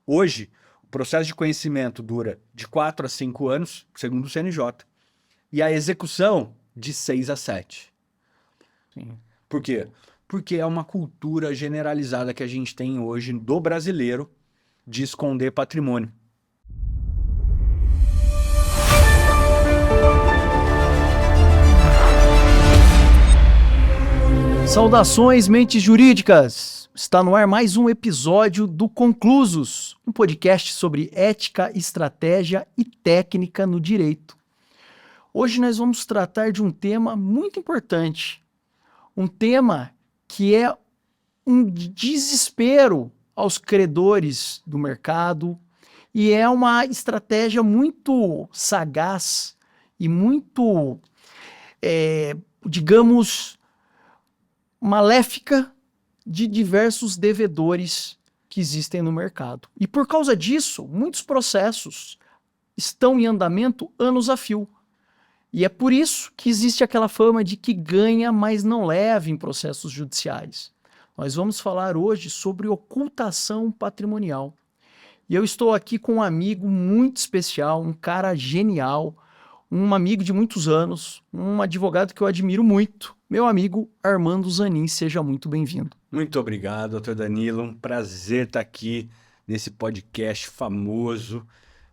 Hoje, o processo de conhecimento dura de 4 a 5 anos, segundo o CNJ, e a execução de 6 a 7. Sim. Por quê? Porque é uma cultura generalizada que a gente tem hoje do brasileiro de esconder patrimônio. Saudações, mentes jurídicas! Está no ar mais um episódio do Conclusos, um podcast sobre ética, estratégia e técnica no direito. Hoje nós vamos tratar de um tema muito importante, um tema que é um desespero aos credores do mercado e é uma estratégia muito sagaz e muito, digamos, maléfica de diversos devedores que existem no mercado. E por causa disso, muitos processos estão em andamento anos a fio. E é por isso que existe aquela fama de que ganha, mas não leva em processos judiciais. Nós vamos falar hoje sobre ocultação patrimonial. E eu estou aqui com um amigo muito especial, um cara genial, um amigo de muitos anos, um advogado que eu admiro muito, meu amigo Armando Zanin. Seja muito bem-vindo. Muito obrigado, doutor Danilo. Um prazer estar aqui nesse podcast famoso,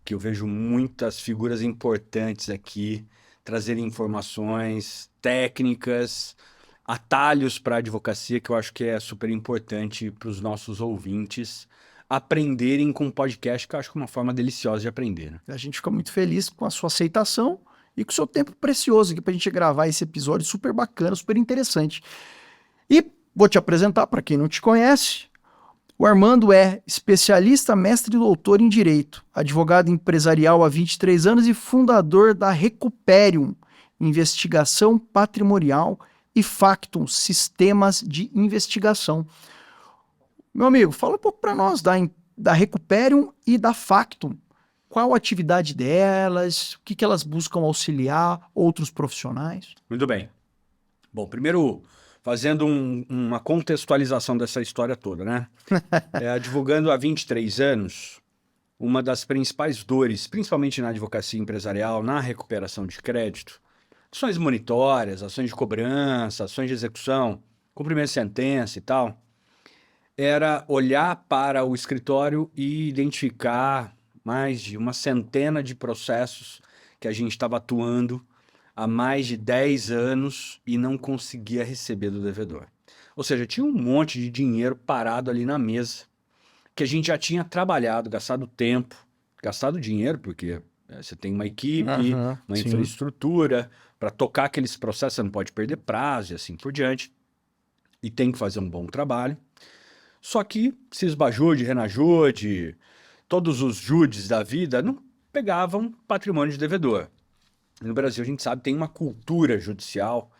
que eu vejo muitas figuras importantes aqui, trazerem informações técnicas, atalhos para a advocacia, que eu acho que é super importante para os nossos ouvintes aprenderem com o podcast, que eu acho que é uma forma deliciosa de aprender, né? A gente fica muito feliz com a sua aceitação e com o seu tempo precioso aqui para a gente gravar esse episódio super bacana, super interessante. E vou te apresentar para quem não te conhece. O Armando é especialista, mestre e doutor em Direito, advogado empresarial há 23 anos e fundador da Recuperium, Investigação Patrimonial e Factum, Sistemas de Investigação. Meu amigo, fala um pouco para nós da Recuperium e da Factum. Qual a atividade delas, o que elas buscam auxiliar outros profissionais? Muito bem. Bom, primeiro, fazendo uma contextualização dessa história toda, né? Advogando há 23 anos, uma das principais dores, principalmente na advocacia empresarial, na recuperação de crédito, ações monitórias, ações de cobrança, ações de execução, cumprimento de sentença e tal, era olhar para o escritório e identificar mais de uma centena de processos que a gente estava atuando há mais de 10 anos e não conseguia receber do devedor. Ou seja, tinha um monte de dinheiro parado ali na mesa, que a gente já tinha trabalhado, gastado tempo, gastado dinheiro, porque você tem uma equipe, uma Sim. infraestrutura, para tocar aqueles processos, você não pode perder prazo e assim por diante, e tem que fazer um bom trabalho. Só que se esbajude, renajude, todos os judes da vida não pegavam patrimônio de devedor. No Brasil, a gente sabe, tem uma cultura judicial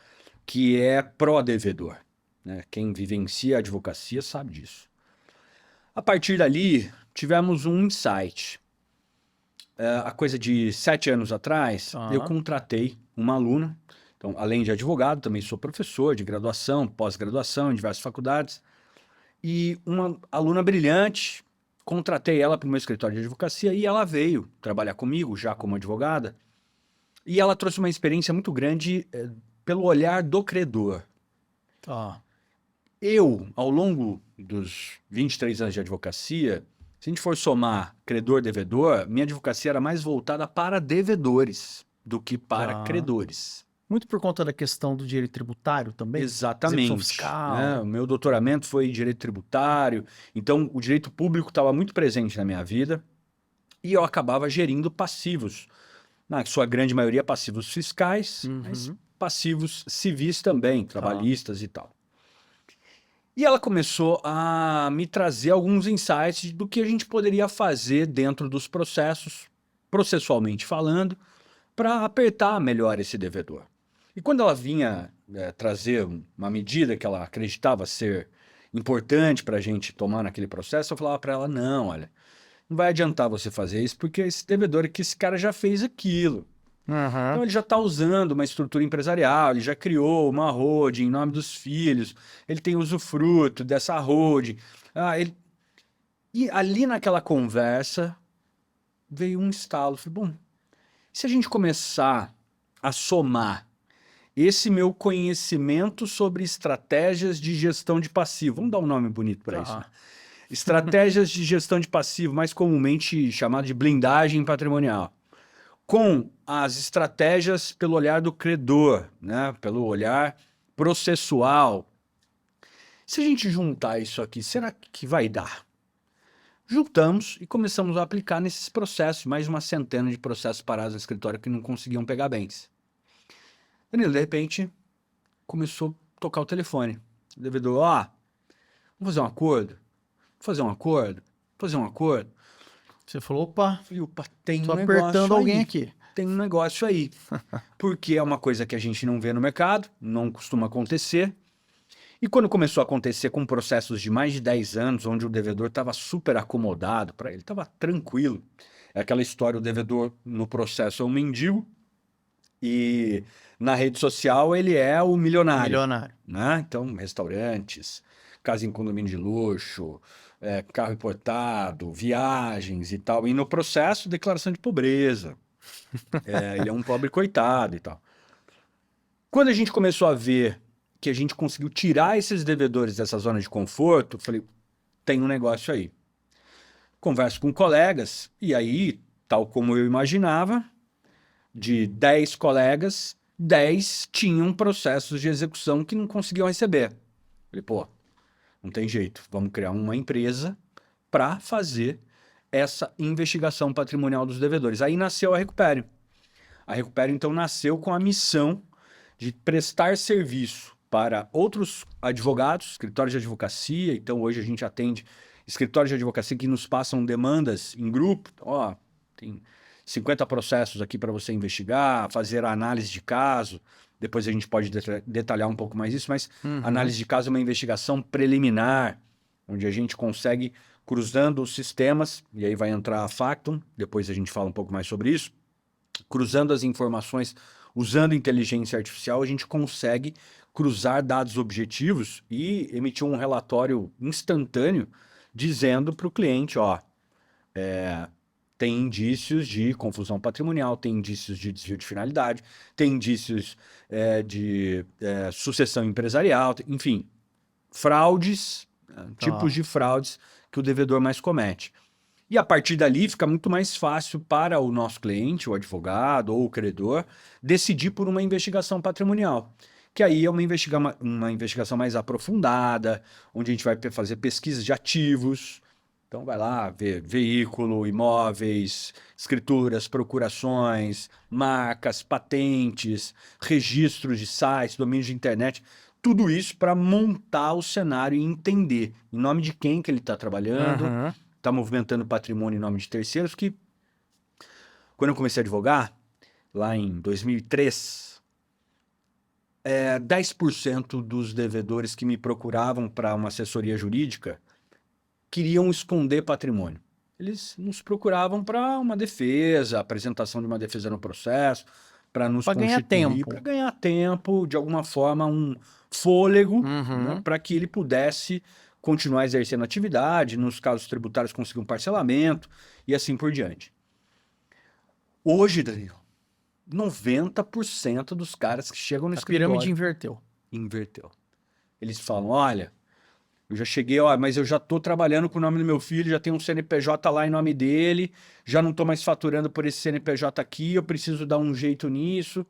que é pró-devedor, né? Quem vivencia a advocacia sabe disso. A partir dali, tivemos um insight. Há coisa de 7 anos atrás, eu contratei uma aluna. Então, além de advogado, também sou professor de graduação, pós-graduação em diversas faculdades. E uma aluna brilhante, contratei ela para o meu escritório de advocacia e ela veio trabalhar comigo, já como advogada. E ela trouxe uma experiência muito grande pelo olhar do credor. Eu, ao longo dos 23 anos de advocacia, se a gente for somar credor-devedor, minha advocacia era mais voltada para devedores do que para credores. Muito por conta da questão do direito tributário também? Exatamente. Execução fiscal. Né? O meu doutoramento foi em direito tributário, então o direito público estava muito presente na minha vida e eu acabava gerindo passivos. Na sua grande maioria, passivos fiscais, mas passivos civis também, trabalhistas e tal. E ela começou a me trazer alguns insights do que a gente poderia fazer dentro dos processos, processualmente falando, para apertar melhor esse devedor. E quando ela vinha trazer uma medida que ela acreditava ser importante para a gente tomar naquele processo, eu falava para ela, não, olha, não vai adiantar você fazer isso, porque esse devedor aqui, esse cara já fez aquilo. Então ele já está usando uma estrutura empresarial, ele já criou uma holding em nome dos filhos, ele tem usufruto dessa holding. E ali naquela conversa veio um estalo. Falei, bom, se a gente começar a somar esse meu conhecimento sobre estratégias de gestão de passivo, vamos dar um nome bonito para isso, né? Tá. Estratégias de gestão de passivo, mais comumente chamado de blindagem patrimonial, com as estratégias pelo olhar do credor, né? Pelo olhar processual. Se a gente juntar isso aqui, será que vai dar? Juntamos e começamos a aplicar nesses processos, mais de uma centena de processos parados no escritório que não conseguiam pegar bens. Danilo, de repente, começou a tocar o telefone. O devedor, ó, vamos fazer um acordo? Fazer um acordo? Fazer um acordo? Você falou, opa, Falei, opa, tem tô um negócio apertando alguém aí. aqui. Tem um negócio aí. Porque é uma coisa que a gente não vê no mercado, não costuma acontecer. E quando começou a acontecer com processos de mais de 10 anos, onde o devedor estava super acomodado, para ele estava tranquilo. É aquela história, o devedor no processo é um mendigo e na rede social ele é o milionário, Milionário. né? Então, restaurantes, casa em condomínio de luxo, carro importado, viagens e tal. E no processo, declaração de pobreza. Ele é um pobre coitado e tal. Quando a gente começou a ver que a gente conseguiu tirar esses devedores dessa zona de conforto, eu falei, tem um negócio aí. Converso com colegas, e aí, tal como eu imaginava, de 10 colegas, 10 tinham processos de execução que não conseguiam receber. Falei, pô, não tem jeito, vamos criar uma empresa para fazer essa investigação patrimonial dos devedores. Aí nasceu a Recupério. A Recupério, então, nasceu com a missão de prestar serviço para outros advogados, escritórios de advocacia. Então, hoje a gente atende escritórios de advocacia que nos passam demandas em grupo. Ó, tem 50 processos aqui para você investigar, fazer a análise de caso. Depois a gente pode detalhar um pouco mais isso, mas análise de caso é uma investigação preliminar, onde a gente consegue, cruzando os sistemas, e aí vai entrar a Factum, depois a gente fala um pouco mais sobre isso, cruzando as informações, usando inteligência artificial, a gente consegue cruzar dados objetivos e emitir um relatório instantâneo dizendo para o cliente, ó, tem indícios de confusão patrimonial, tem indícios de desvio de finalidade, tem indícios de sucessão empresarial, enfim, fraudes, tipos de fraudes que o devedor mais comete. E a partir dali fica muito mais fácil para o nosso cliente, o advogado ou o credor, decidir por uma investigação patrimonial. Que aí é uma investigação mais aprofundada, onde a gente vai fazer pesquisas de ativos. Então vai lá ver veículo, imóveis, escrituras, procurações, marcas, patentes, registros de sites, domínios de internet. Tudo isso para montar o cenário e entender em nome de quem que ele está trabalhando, está movimentando patrimônio em nome de terceiros, que quando eu comecei a advogar, lá em 2003, 10% dos devedores que me procuravam para uma assessoria jurídica queriam esconder patrimônio. Eles nos procuravam para uma defesa, apresentação de uma defesa no processo, para nos ganhar tempo. para ganhar tempo, de alguma forma, um fôlego, né, para que ele pudesse continuar exercendo atividade, nos casos tributários conseguir um parcelamento e assim por diante. Hoje, Danilo, 90% dos caras que chegam no escritório... A pirâmide inverteu. Inverteu. Eles falam, olha, eu já cheguei, ó, mas eu já estou trabalhando com o nome do meu filho, já tem um CNPJ lá em nome dele, já não estou mais faturando por esse CNPJ aqui, eu preciso dar um jeito nisso.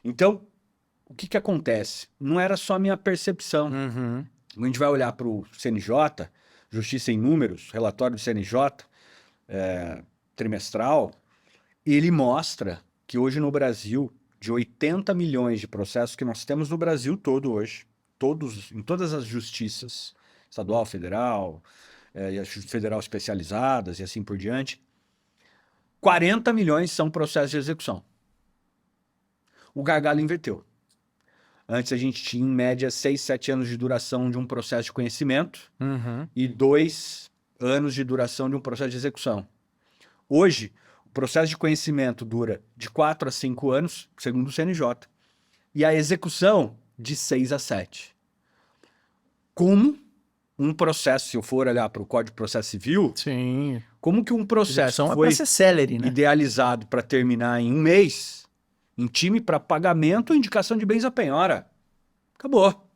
Então, o que que acontece? Não era só a minha percepção. Quando a gente vai olhar para o CNJ, Justiça em Números, relatório do CNJ, trimestral, ele mostra que hoje no Brasil, de 80 milhões de processos que nós temos no Brasil todo hoje, em todas as justiças, estadual, federal, e as federal especializadas e assim por diante, 40 milhões são processos de execução. O gargalo inverteu. Antes a gente tinha, em média, 6, 7 anos de duração de um processo de conhecimento e 2 anos de duração de um processo de execução. Hoje, o processo de conhecimento dura de 4 a 5 anos, segundo o CNJ, e a execução de 6 a 7. Como um processo, se eu for olhar para o Código de Processo Civil, Sim. como que um processo Execução é foi para ser célere, né? idealizado para terminar em um mês, em time para pagamento ou indicação de bens à penhora? Acabou.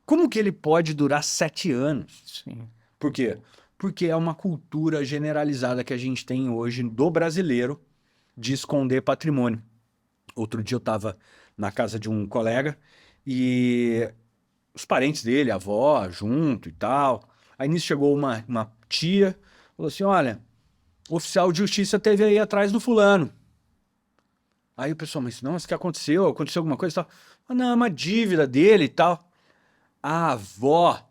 Como que ele pode durar 7 anos? Sim. Por quê? Porque é uma cultura generalizada que a gente tem hoje do brasileiro de esconder patrimônio. Outro dia eu estava na casa de um colega e os parentes dele, a avó, junto e tal. Aí nisso chegou uma tia, falou assim: olha, o oficial de justiça teve aí atrás do fulano. Aí o pessoal, mas não, o que aconteceu? Aconteceu alguma coisa e tal? Ah, não, é uma dívida dele e tal. A avó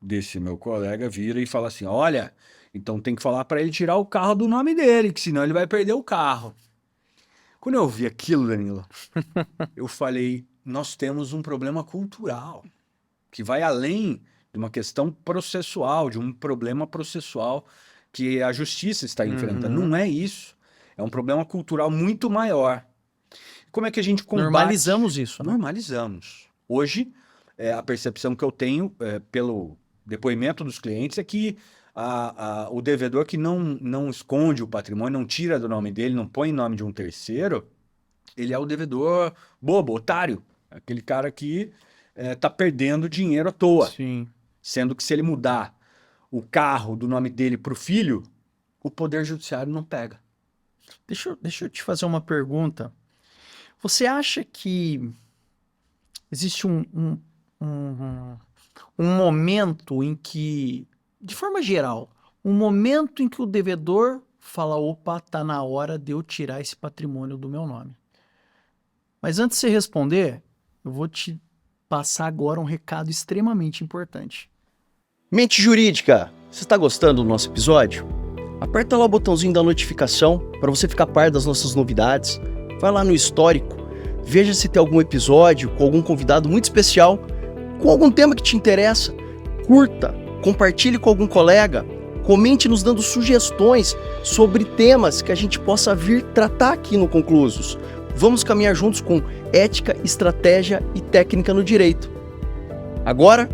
desse meu colega vira e fala assim: olha, então tem que falar para ele tirar o carro do nome dele, que senão ele vai perder o carro. Quando eu vi aquilo, Danilo, eu falei: nós temos um problema cultural que vai além de uma questão processual, de um problema processual que a justiça está enfrentando. Uhum. Não é isso. É um problema cultural muito maior. Como é que a gente combate? Normalizamos isso, né? Normalizamos. Hoje, a percepção que eu tenho pelo depoimento dos clientes é que o devedor que não esconde o patrimônio, não tira do nome dele, não põe em nome de um terceiro, ele é o devedor bobo, otário. Aquele cara que está perdendo dinheiro à toa. Sim. Sendo que se ele mudar o carro do nome dele para o filho, o Poder Judiciário não pega. Deixa eu te fazer uma pergunta. Você acha que existe um, um momento em que, de forma geral, um momento em que o devedor fala: opa, tá na hora de eu tirar esse patrimônio do meu nome? Mas antes de você responder, eu vou te passar agora um recado extremamente importante. Mente Jurídica, você está gostando do nosso episódio? Aperta lá o botãozinho da notificação para você ficar par das nossas novidades. Vai lá no histórico, veja se tem algum episódio com algum convidado muito especial, com algum tema que te interessa. Curta, compartilhe com algum colega, comente nos dando sugestões sobre temas que a gente possa vir tratar aqui no Conclusos. Vamos caminhar juntos com ética, estratégia e técnica no direito. Agora,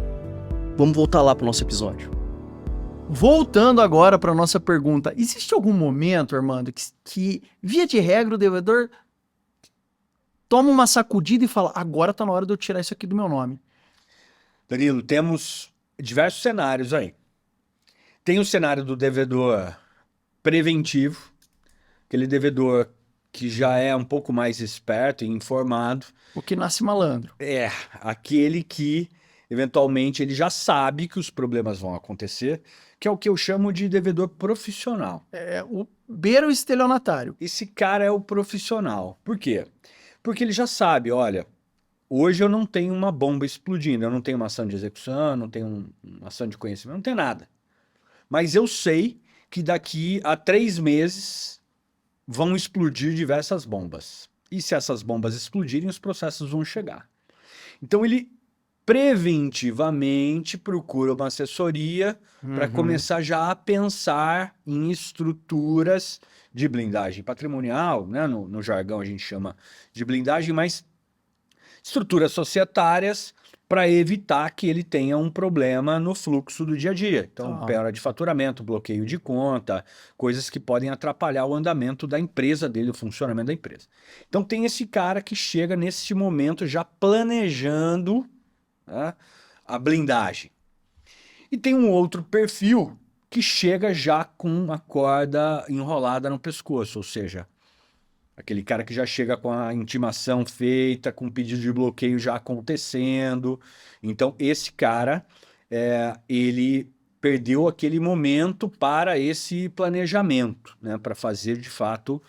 vamos voltar lá para o nosso episódio. Voltando agora para a nossa pergunta, existe algum momento, Armando, que, via de regra, o devedor toma uma sacudida e fala: agora está na hora de eu tirar isso aqui do meu nome? Danilo, temos diversos cenários aí. Tem o cenário do devedor preventivo, aquele devedor que já é um pouco mais esperto e informado. O que nasce malandro. É, aquele que, eventualmente, ele já sabe que os problemas vão acontecer, que é o que eu chamo de devedor profissional. É o beira o estelionatário. Esse cara é o profissional. Por quê? Porque ele já sabe, olha, hoje eu não tenho uma bomba explodindo, eu não tenho uma ação de execução, não tenho uma ação de conhecimento, não tenho nada. Mas eu sei que daqui a 3 meses vão explodir diversas bombas. E se essas bombas explodirem, os processos vão chegar. Então ele preventivamente procura uma assessoria para começar já a pensar em estruturas de blindagem patrimonial, né? No jargão a gente chama de blindagem, mas estruturas societárias para evitar que ele tenha um problema no fluxo do dia a dia. Então, perda de faturamento, bloqueio de conta, coisas que podem atrapalhar o andamento da empresa dele, o funcionamento da empresa. Então, tem esse cara que chega nesse momento já planejando, né, a blindagem. E tem um outro perfil que chega já com a corda enrolada no pescoço, ou seja, aquele cara que já chega com a intimação feita, com o pedido de bloqueio já acontecendo. Então, esse cara, ele perdeu aquele momento para esse planejamento, né, para fazer, de fato,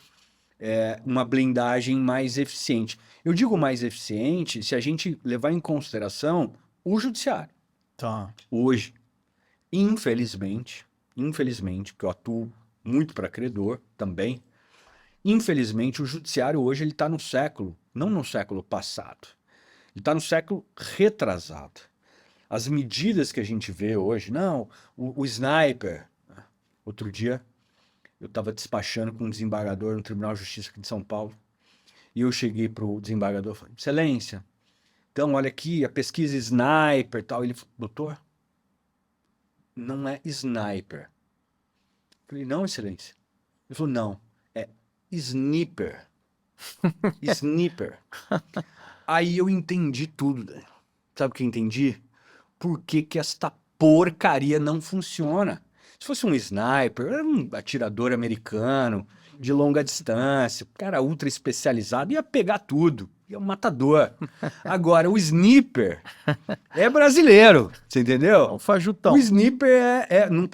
uma blindagem mais eficiente. Eu digo mais eficiente se a gente levar em consideração o judiciário. Tá. Hoje, infelizmente, porque eu atuo muito para credor também, infelizmente, o judiciário hoje ele está no século, não no século passado, ele está no século retrasado. As medidas que a gente vê hoje, não, o sniper. Outro dia, eu estava despachando com um desembargador no Tribunal de Justiça aqui de São Paulo, e eu cheguei para o desembargador e falei: Excelência, então olha aqui, a pesquisa sniper e tal. Ele falou: doutor, não é sniper. Eu falei, não, excelência. Ele falou, não, é sniper. Sniper. Aí eu entendi tudo, Daniel. Sabe o que eu entendi? Por que que esta porcaria não funciona? Se fosse um sniper, era um atirador americano, de longa distância, cara ultra especializado, ia pegar tudo, ia um matador. Agora, o sniper é brasileiro, você É entendeu? o fajutão. O sniper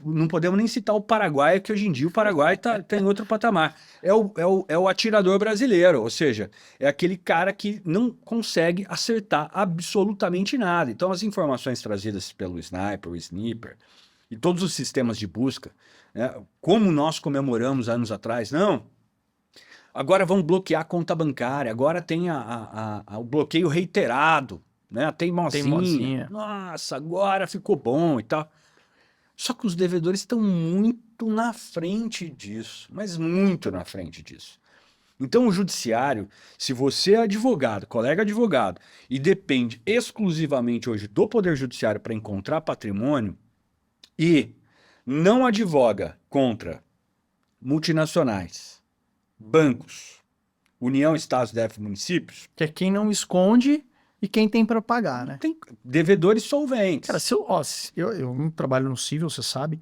não podemos nem citar o Paraguai, que hoje em dia o Paraguai tá em outro patamar. É o atirador brasileiro, ou seja, é aquele cara que não consegue acertar absolutamente nada. Então, as informações trazidas pelo sniper, o sniper e todos os sistemas de busca, né, como nós comemoramos anos atrás, não. Agora vamos bloquear a conta bancária, agora tem o bloqueio reiterado, né? A teimosinha. Teimosinha. Nossa, agora ficou bom e tal. Só que os devedores estão muito na frente disso, mas muito na frente disso. Então, o judiciário, se você é advogado, colega advogado, e depende exclusivamente hoje do Poder Judiciário para encontrar patrimônio, e não advoga contra multinacionais, bancos, União, Estados, DF, municípios, Que é quem não esconde e quem tem para pagar, né? tem devedores solventes. Cara, eu não trabalho no civil, você sabe,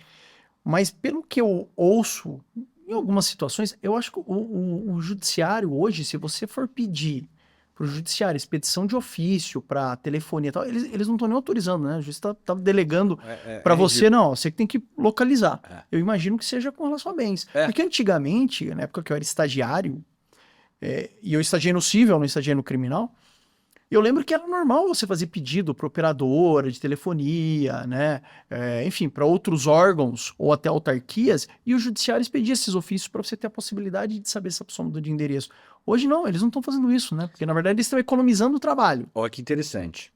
mas pelo que eu ouço, em algumas situações, eu acho que o judiciário hoje, se você for pedir para o judiciário expedição de ofício para telefonia e tal, eles não estão nem autorizando, né? O juiz tá delegando para você, ridículo. não, você que tem que localizar. É. Eu imagino que seja com relação a bens. É. Porque antigamente, na época que eu era estagiário, e eu estagiei no civil, não estagiei no criminal, eu lembro que era normal você fazer pedido para operadora de telefonia, né? Enfim, para outros órgãos ou até autarquias, e o judiciário expedia esses ofícios para você ter a possibilidade de saber se a pessoa mudou de endereço. Hoje não, eles não estão fazendo isso, né? Porque na verdade eles estão economizando o trabalho. Olha que interessante.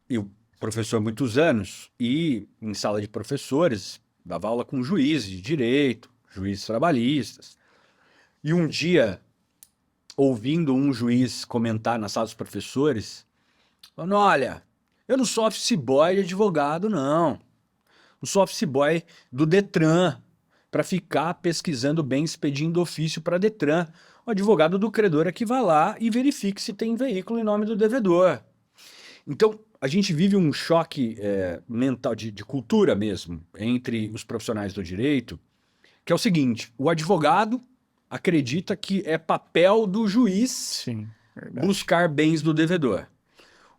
Eu, professor há muitos anos, e em sala de professores, dava aula com juízes de direito, juízes trabalhistas. E um dia, ouvindo um juiz comentar na sala dos professores, falando, olha, eu não sou office boy de advogado, não. Não sou office boy do Detran, para ficar pesquisando bens pedindo ofício para Detran. O advogado do credor é que vai lá e verifique se tem veículo em nome do devedor. Então, a gente vive um choque mental, de cultura mesmo, entre os profissionais do direito, que é o seguinte, o advogado acredita que é papel do juiz Sim, verdade. buscar bens do devedor.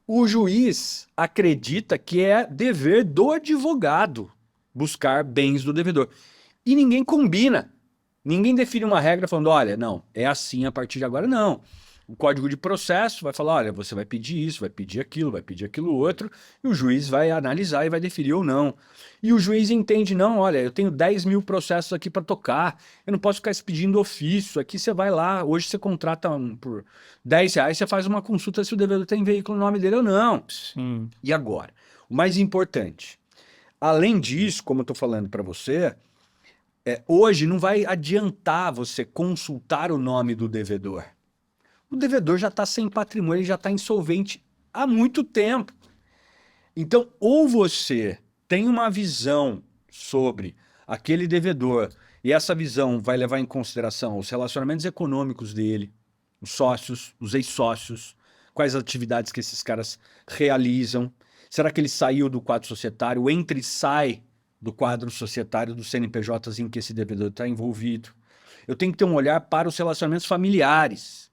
O juiz acredita que é dever do advogado buscar bens do devedor. E ninguém combina. Ninguém define uma regra falando, olha, não, é assim a partir de agora, não. O Código de Processo vai falar, olha, você vai pedir isso, vai pedir aquilo outro, e o juiz vai analisar e vai definir ou não. E o juiz entende, não, olha, eu tenho 10 mil processos aqui para tocar, eu não posso ficar pedindo ofício, aqui você vai lá, hoje você contrata por R$ 10, você faz uma consulta se o devedor tem veículo no nome dele ou não. Sim. E agora? O mais importante, além disso, como eu estou falando para você, hoje não vai adiantar você consultar o nome do devedor. O devedor já está sem patrimônio, ele já está insolvente há muito tempo. Então, ou você tem uma visão sobre aquele devedor, e essa visão vai levar em consideração os relacionamentos econômicos dele, os sócios, os ex-sócios, quais atividades que esses caras realizam. Será que ele saiu do quadro societário, entra e sai do quadro societário dos CNPJs em que esse devedor está envolvido? Eu tenho que ter um olhar para os relacionamentos familiares.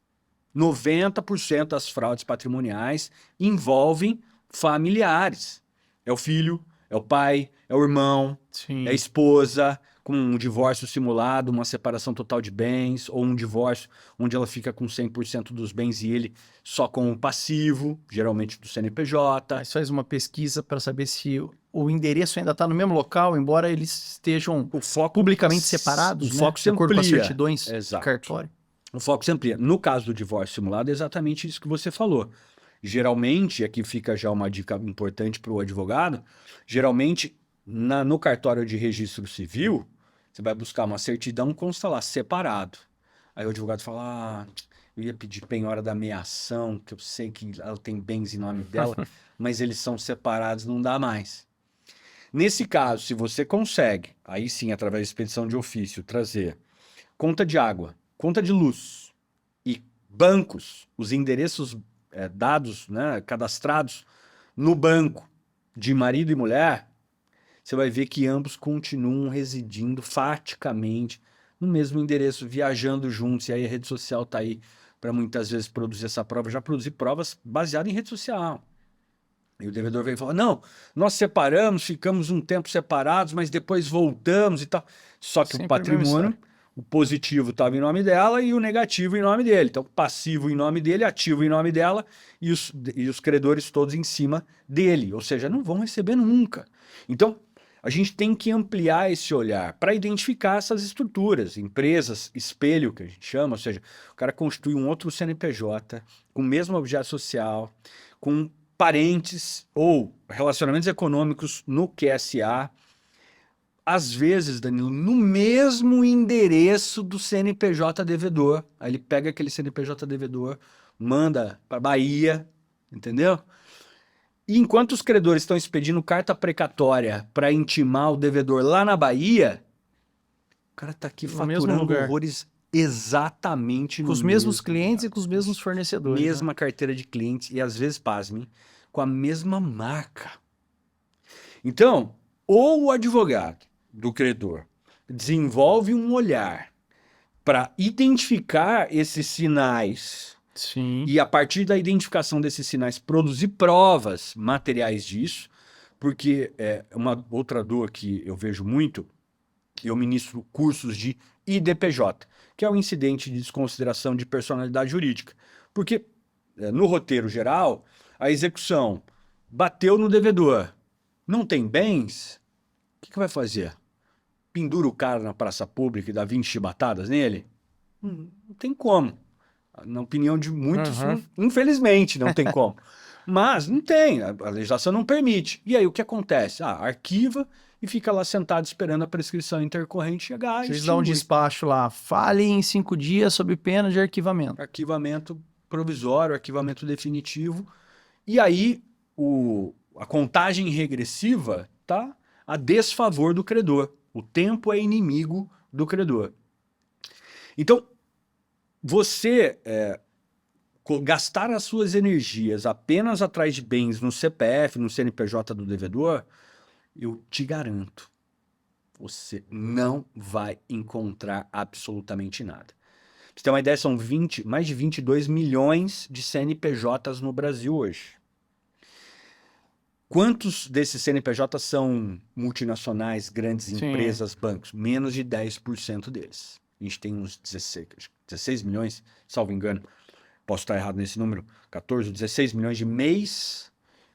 90% das fraudes patrimoniais envolvem familiares. É o filho, é o pai, é o irmão, Sim. é a esposa, com um divórcio simulado, uma separação total de bens, ou um divórcio onde ela fica com 100% dos bens e ele só com o passivo, geralmente do CNPJ. Aí faz uma pesquisa para saber se o endereço ainda está no mesmo local, embora eles estejam O foco publicamente separados, o né? foco De se acordo com as amplia. certidões Exato. de cartório. O foco se amplia. No caso do divórcio simulado, é exatamente isso que você falou. Geralmente, aqui fica já uma dica importante para o advogado, geralmente no cartório de registro civil, você vai buscar uma certidão, consta lá, separado. Aí o advogado fala, eu ia pedir penhora da meação, que eu sei que ela tem bens em nome dela, mas eles são separados, não dá mais. Nesse caso, se você consegue, aí sim, através da expedição de ofício, trazer conta de água, conta de luz e bancos, os endereços dados, né, cadastrados no banco de marido e mulher, você vai ver que ambos continuam residindo faticamente no mesmo endereço, viajando juntos. E aí a rede social está aí para muitas vezes produzir essa prova. Já produzi provas baseadas em rede social. E o devedor veio e falou: não, nós separamos, ficamos um tempo separados, mas depois voltamos e tal. Só que o Sempre a mesma patrimônio, história. o positivo estava em nome dela e o negativo em nome dele. Então, passivo em nome dele, ativo em nome dela e os credores todos em cima dele. Ou seja, não vão receber nunca. Então, a gente tem que ampliar esse olhar para identificar essas estruturas, empresas, espelho, que a gente chama, ou seja, o cara constitui um outro CNPJ com o mesmo objeto social, com parentes ou relacionamentos econômicos no QSA, às vezes, Danilo, no mesmo endereço do CNPJ devedor. Aí ele pega aquele CNPJ devedor, manda para Bahia, entendeu? E enquanto os credores estão expedindo carta precatória para intimar o devedor lá na Bahia, o cara está aqui No mesmo faturando lugar. horrores exatamente Com no os mesmos mesmo clientes lugar. e com os mesmos fornecedores. Né? Mesma carteira de clientes e às vezes, pasmem, com a mesma marca. Então, ou o advogado do credor desenvolve um olhar para identificar esses sinais Sim. e, a partir da identificação desses sinais, produzir provas materiais disso, porque uma outra dor que eu vejo muito, eu ministro cursos de IDPJ, que é o incidente de desconsideração de personalidade jurídica. Porque, no roteiro geral, a execução bateu no devedor, não tem bens, o que vai fazer? Pendura o cara na praça pública e dá 20 chibatadas nele? Não tem como. Na opinião de muitos, Uhum. infelizmente, não tem como. Mas não tem, a legislação não permite. E aí o que acontece? Arquiva e fica lá sentado esperando a prescrição intercorrente chegar O e juiz dá um extinguir. despacho lá. Fale em 5 dias sob pena de arquivamento. Arquivamento provisório, arquivamento definitivo. E aí a contagem regressiva está a desfavor do credor. O tempo é inimigo do credor. Então, você gastar as suas energias apenas atrás de bens no CPF, no CNPJ do devedor, eu te garanto, você não vai encontrar absolutamente nada. Pra você ter uma ideia, são mais de 22 milhões de CNPJs no Brasil hoje. Quantos desses CNPJs são multinacionais, grandes Sim. empresas, bancos? Menos de 10% deles. A gente tem uns 16 milhões, salvo engano, posso estar errado nesse número, 14, 16 milhões de MEIs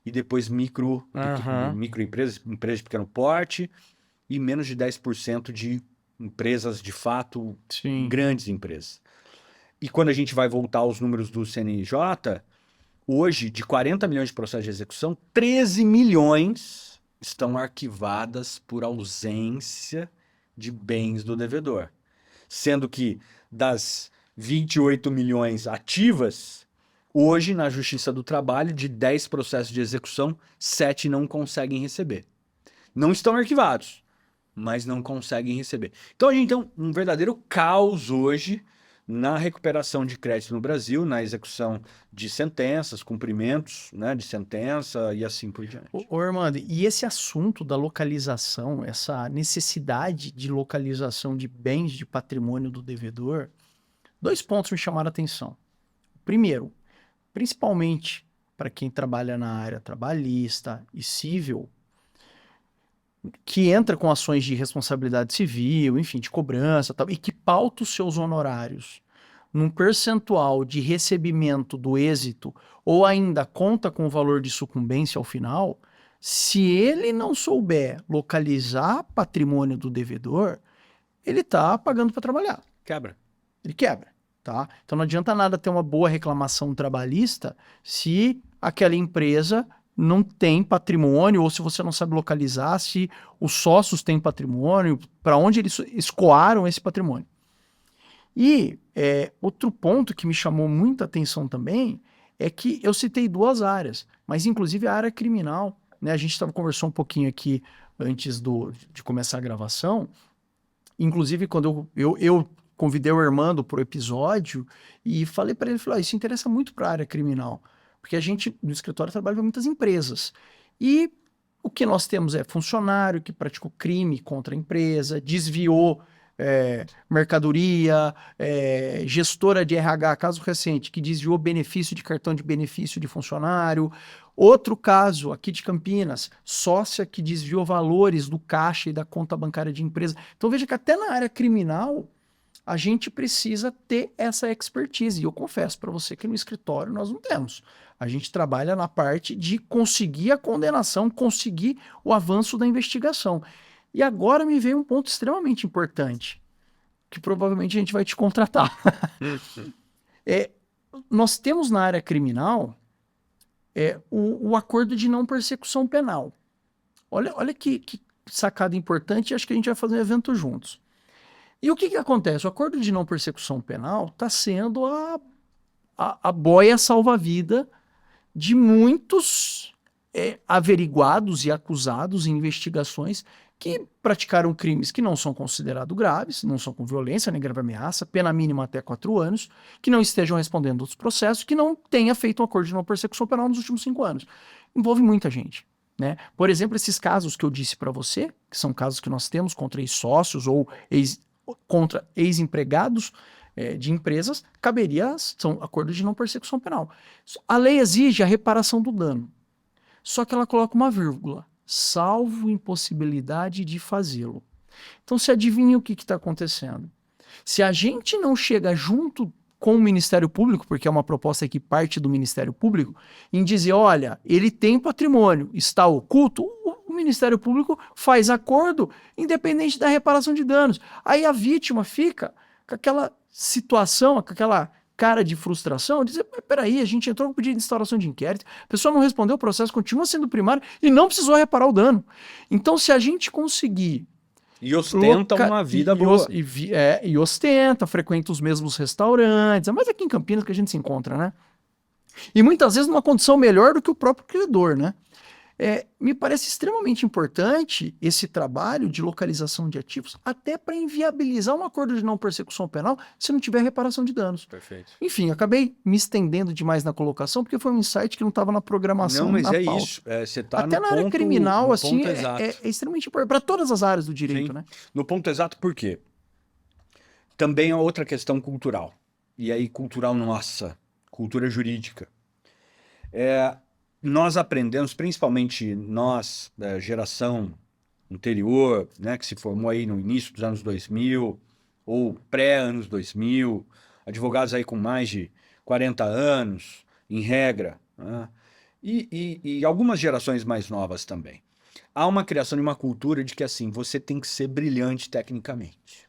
e depois microempresas, empresas de pequeno porte e menos de 10% de empresas de fato, Sim. grandes empresas. E quando a gente vai voltar aos números do CNJ, hoje, de 40 milhões de processos de execução, 13 milhões estão arquivadas por ausência de bens do devedor. Sendo que das 28 milhões ativas, hoje, na Justiça do Trabalho, de 10 processos de execução, 7 não conseguem receber. Não estão arquivados, mas não conseguem receber. Então a gente tem um verdadeiro caos hoje na recuperação de crédito no Brasil, na execução de sentenças, cumprimentos, né, de sentença e assim por diante. Ô, Armando, e esse assunto da localização, essa necessidade de localização de bens de patrimônio do devedor, 2 pontos me chamaram a atenção. Primeiro, principalmente para quem trabalha na área trabalhista e civil, que entra com ações de responsabilidade civil, enfim, de cobrança, tal, e que pauta os seus honorários num percentual de recebimento do êxito ou ainda conta com o valor de sucumbência ao final, se ele não souber localizar patrimônio do devedor, ele está pagando para trabalhar. Quebra. Ele quebra, tá? Então não adianta nada ter uma boa reclamação trabalhista se aquela empresa não tem patrimônio, ou se você não sabe localizar, se os sócios têm patrimônio, para onde eles escoaram esse patrimônio. E outro ponto que me chamou muita atenção também é que eu citei 2 áreas, mas inclusive a área criminal, né? A gente conversou um pouquinho aqui antes de começar a gravação. Inclusive, quando eu convidei o Armando para o episódio e falei para ele, falei, isso interessa muito para a área criminal, porque a gente, no escritório, trabalha com muitas empresas. E o que nós temos é funcionário que praticou crime contra a empresa, desviou mercadoria, gestora de RH, caso recente, que desviou benefício de cartão de benefício de funcionário. Outro caso aqui de Campinas, sócia que desviou valores do caixa e da conta bancária de empresa. Então veja que até na área criminal a gente precisa ter essa expertise. E eu confesso para você que no escritório nós não temos. A gente trabalha na parte de conseguir a condenação, conseguir o avanço da investigação. E agora me veio um ponto extremamente importante, que provavelmente a gente vai te contratar. Nós temos na área criminal o acordo de não persecução penal. Olha que sacada importante, acho que a gente vai fazer um evento juntos. E o que acontece? O acordo de não persecução penal está sendo a boia salva-vida de muitos averiguados e acusados em investigações que praticaram crimes que não são considerados graves, não são com violência nem grave ameaça, pena mínima até 4 anos, que não estejam respondendo outros processos, que não tenha feito um acordo de não persecução penal nos últimos 5 anos. Envolve muita gente, né? Por exemplo, esses casos que eu disse para você, que são casos que nós temos contra ex-sócios ou contra ex-empregados de empresas, são acordos de não persecução penal. A lei exige a reparação do dano, só que ela coloca uma vírgula, salvo impossibilidade de fazê-lo. Então, se adivinha o que está acontecendo? Se a gente não chega junto com o Ministério Público, porque é uma proposta que parte do Ministério Público, em dizer, olha, ele tem patrimônio, está oculto, o Ministério Público faz acordo independente da reparação de danos. Aí a vítima fica com aquela situação, com aquela cara de frustração, dizer, peraí, a gente entrou com pedido de instauração de inquérito, a pessoa não respondeu, o processo continua sendo primário e não precisou reparar o dano. Então, se a gente conseguir... E ostenta uma vida boa. E ostenta, frequenta os mesmos restaurantes, mas aqui em Campinas que a gente se encontra, né? E muitas vezes numa condição melhor do que o próprio credor, né? Me parece extremamente importante esse trabalho de localização de ativos, até para inviabilizar um acordo de não persecução penal se não tiver reparação de danos. Perfeito. Enfim, acabei me estendendo demais na colocação, porque foi um insight que não estava na programação. Não, mas na é pauta. Isso. Você tá até no na área criminal, assim, exato. É extremamente importante para todas as áreas do direito, né? No ponto exato, por quê? Também é outra questão cultural. E aí, cultural nossa, cultura jurídica. Nós aprendemos, principalmente nós, da geração anterior, né, que se formou aí no início dos anos 2000, ou pré-anos 2000, advogados aí com mais de 40 anos, em regra, né, e algumas gerações mais novas também. Há uma criação de uma cultura de que, assim, você tem que ser brilhante tecnicamente.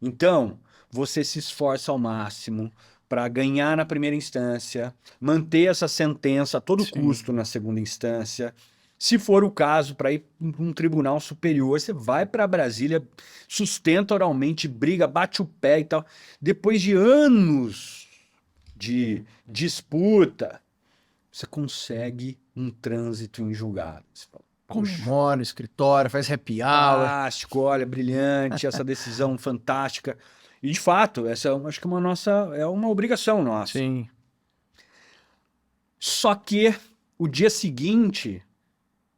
Então, você se esforça ao máximo para ganhar na primeira instância, manter essa sentença a todo custo na segunda instância. Se for o caso, para ir para um tribunal superior, você vai para Brasília, sustenta oralmente, briga, bate o pé e tal. Depois de anos de disputa, você consegue um trânsito em julgado. Você fala, comemora no escritório, faz happy hour. Fantástico, olha, brilhante, essa decisão fantástica. E, de fato, essa acho que é uma obrigação nossa. Sim. Só que o dia seguinte,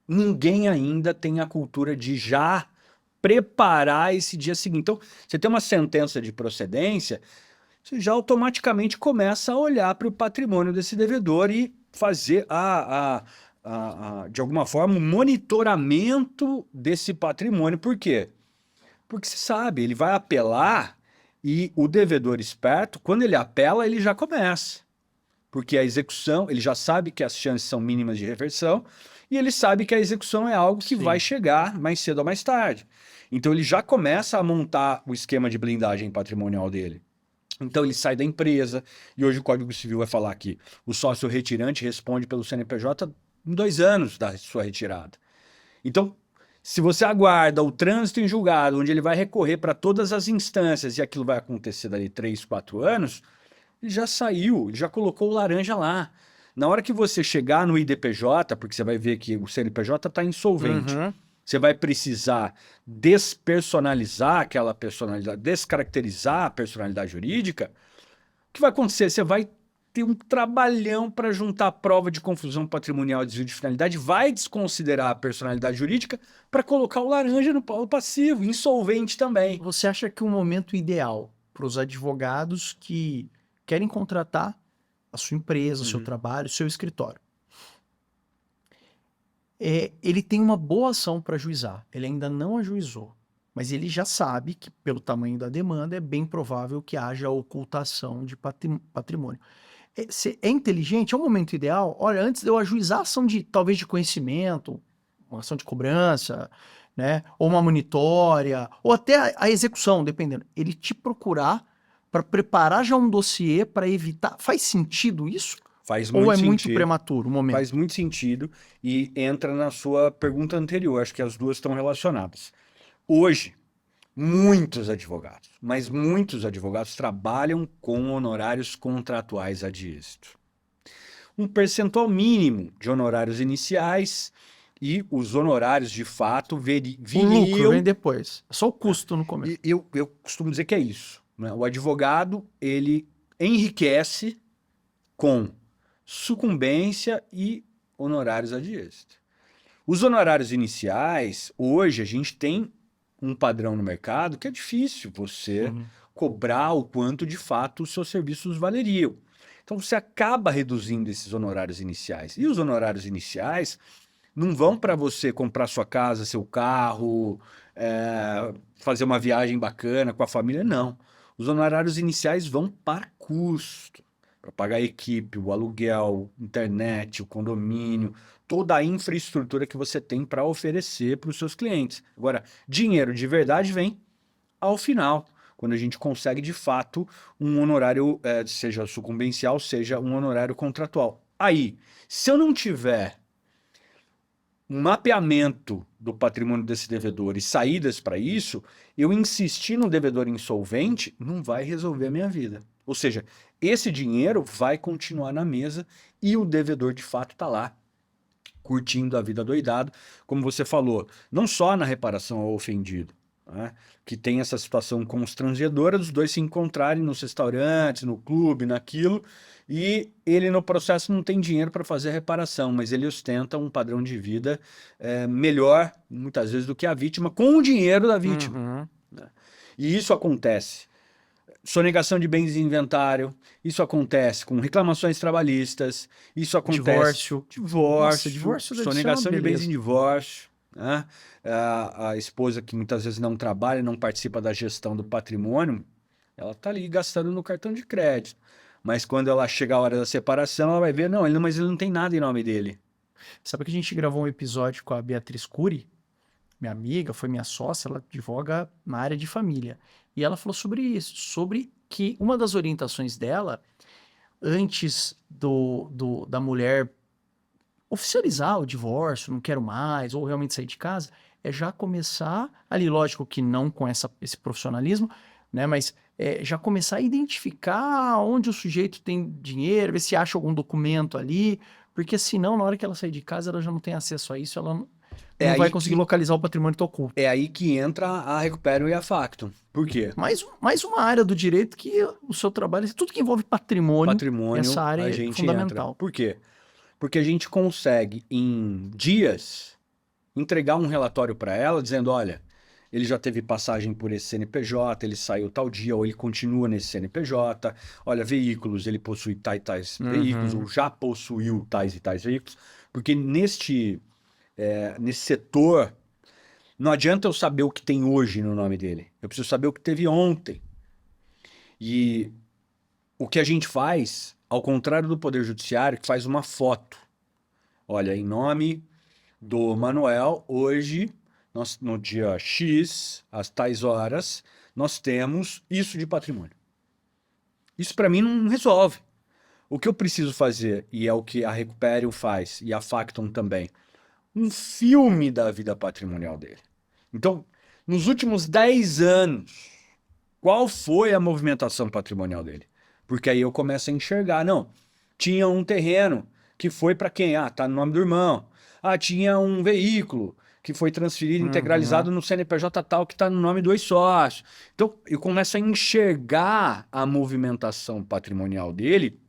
ninguém ainda tem a cultura de já preparar esse dia seguinte. Então, você tem uma sentença de procedência, você já automaticamente começa a olhar para o patrimônio desse devedor e fazer, de alguma forma, um monitoramento desse patrimônio. Por quê? Porque você sabe, ele vai apelar. E o devedor esperto, quando ele apela, ele já começa. Porque a execução, ele já sabe que as chances são mínimas de reversão, e ele sabe que a execução é algo que vai chegar mais cedo ou mais tarde. Então ele já começa a montar o esquema de blindagem patrimonial dele. Então ele sai da empresa, e hoje o Código Civil vai falar que o sócio retirante responde pelo CNPJ em 2 anos da sua retirada. Então, se você aguarda o trânsito em julgado, onde ele vai recorrer para todas as instâncias e aquilo vai acontecer dali 3, 4 anos, ele já saiu, ele já colocou o laranja lá. Na hora que você chegar no IDPJ, porque você vai ver que o CNPJ está insolvente, Você vai precisar despersonalizar aquela personalidade, descaracterizar a personalidade jurídica. O que vai acontecer? Você vai ter um trabalhão para juntar a prova de confusão patrimonial e desvio de finalidade, vai desconsiderar a personalidade jurídica para colocar o laranja no polo passivo, insolvente também. Você acha que o momento ideal para os advogados que querem contratar a sua empresa, o seu trabalho, o seu escritório, ele tem uma boa ação para ajuizar, ele ainda não ajuizou, mas ele já sabe que, pelo tamanho da demanda, é bem provável que haja ocultação de patrimônio. É inteligente? É o momento ideal? Olha, antes de eu ajuizar a ação talvez de conhecimento, uma ação de cobrança, né? Ou uma monitória, ou até a execução, dependendo. Ele te procurar para preparar já um dossiê para evitar. Faz sentido isso? Faz Ou muito muito sentido. prematuro o momento? Faz muito sentido e entra na sua pergunta anterior. Acho que as duas estão relacionadas. Hoje, muitos advogados, mas muitos advogados trabalham com honorários contratuais ad êxito. Um percentual mínimo de honorários iniciais e os honorários de fato O viriam... lucro vem depois. É só o custo no começo. E eu costumo dizer que é isso, né? O advogado, ele enriquece com sucumbência e honorários ad êxito. Os honorários iniciais, hoje a gente tem um padrão no mercado que é difícil você cobrar o quanto de fato os seus serviços valeriam. Então você acaba reduzindo esses honorários iniciais. E os honorários iniciais não vão para você comprar sua casa, seu carro, fazer uma viagem bacana com a família, não. Os honorários iniciais vão para custo, para pagar a equipe, o aluguel, internet, o condomínio, toda a infraestrutura que você tem para oferecer para os seus clientes. Agora, dinheiro de verdade vem ao final, quando a gente consegue de fato um honorário, seja sucumbencial, seja um honorário contratual. Aí, se eu não tiver um mapeamento do patrimônio desse devedor e saídas para isso, eu insistir no devedor insolvente não vai resolver a minha vida. Ou seja, esse dinheiro vai continuar na mesa e o devedor de fato está lá, curtindo a vida doidado, como você falou, não só na reparação ao ofendido, né, que tem essa situação constrangedora dos dois se encontrarem nos restaurantes, no clube, naquilo, e ele no processo não tem dinheiro para fazer a reparação, mas ele ostenta um padrão de vida melhor, muitas vezes, do que a vítima, com o dinheiro da vítima. Né? E isso acontece. Sonegação de bens em inventário, isso acontece com reclamações trabalhistas, isso acontece... Nossa, divórcio sonegação de bens em divórcio, né? A esposa que muitas vezes não trabalha, não participa da gestão do patrimônio, ela está ali gastando no cartão de crédito. Mas quando ela chegar a hora da separação, ela vai ver, não, mas ele não tem nada em nome dele. Sabe que a gente gravou um episódio com a Beatriz Cury, minha amiga, foi minha sócia, ela advoga na área de família. E ela falou sobre isso, sobre que uma das orientações dela, antes da mulher oficializar o divórcio, não quero mais, ou realmente sair de casa, é já começar, ali lógico que não com esse profissionalismo, né, mas já começar a identificar onde o sujeito tem dinheiro, ver se acha algum documento ali, porque senão na hora que ela sair de casa ela já não tem acesso a isso, ela não vai conseguir localizar o patrimônio que tá oculto. É aí que entra a Recupero e a Factum. Por quê? Mais uma área do direito que o seu trabalho, tudo que envolve patrimônio essa área é fundamental. Entra. Por quê? Porque a gente consegue, em dias, entregar um relatório para ela dizendo, olha, ele já teve passagem por esse CNPJ, ele saiu tal dia, ou ele continua nesse CNPJ, olha, veículos, ele possui tais e tais veículos, ou já possuiu tais e tais veículos, porque nesse setor, não adianta eu saber o que tem hoje no nome dele, eu preciso saber o que teve ontem. E o que a gente faz, ao contrário do Poder Judiciário, que faz uma foto. Olha, em nome do Manuel, hoje, no dia X, às tais horas, nós temos isso de patrimônio. Isso para mim não resolve. O que eu preciso fazer, e é o que a Recupero faz, e a Factum também, um filme da vida patrimonial dele. Então, nos últimos 10 anos, qual foi a movimentação patrimonial dele? Porque aí eu começo a enxergar, não, tinha um terreno que foi para quem? Ah, tá no nome do irmão. Ah, tinha um veículo que foi transferido, Uhum. integralizado no CNPJ tal, que está no nome do ex-sócio. Então, eu começo a enxergar a movimentação patrimonial dele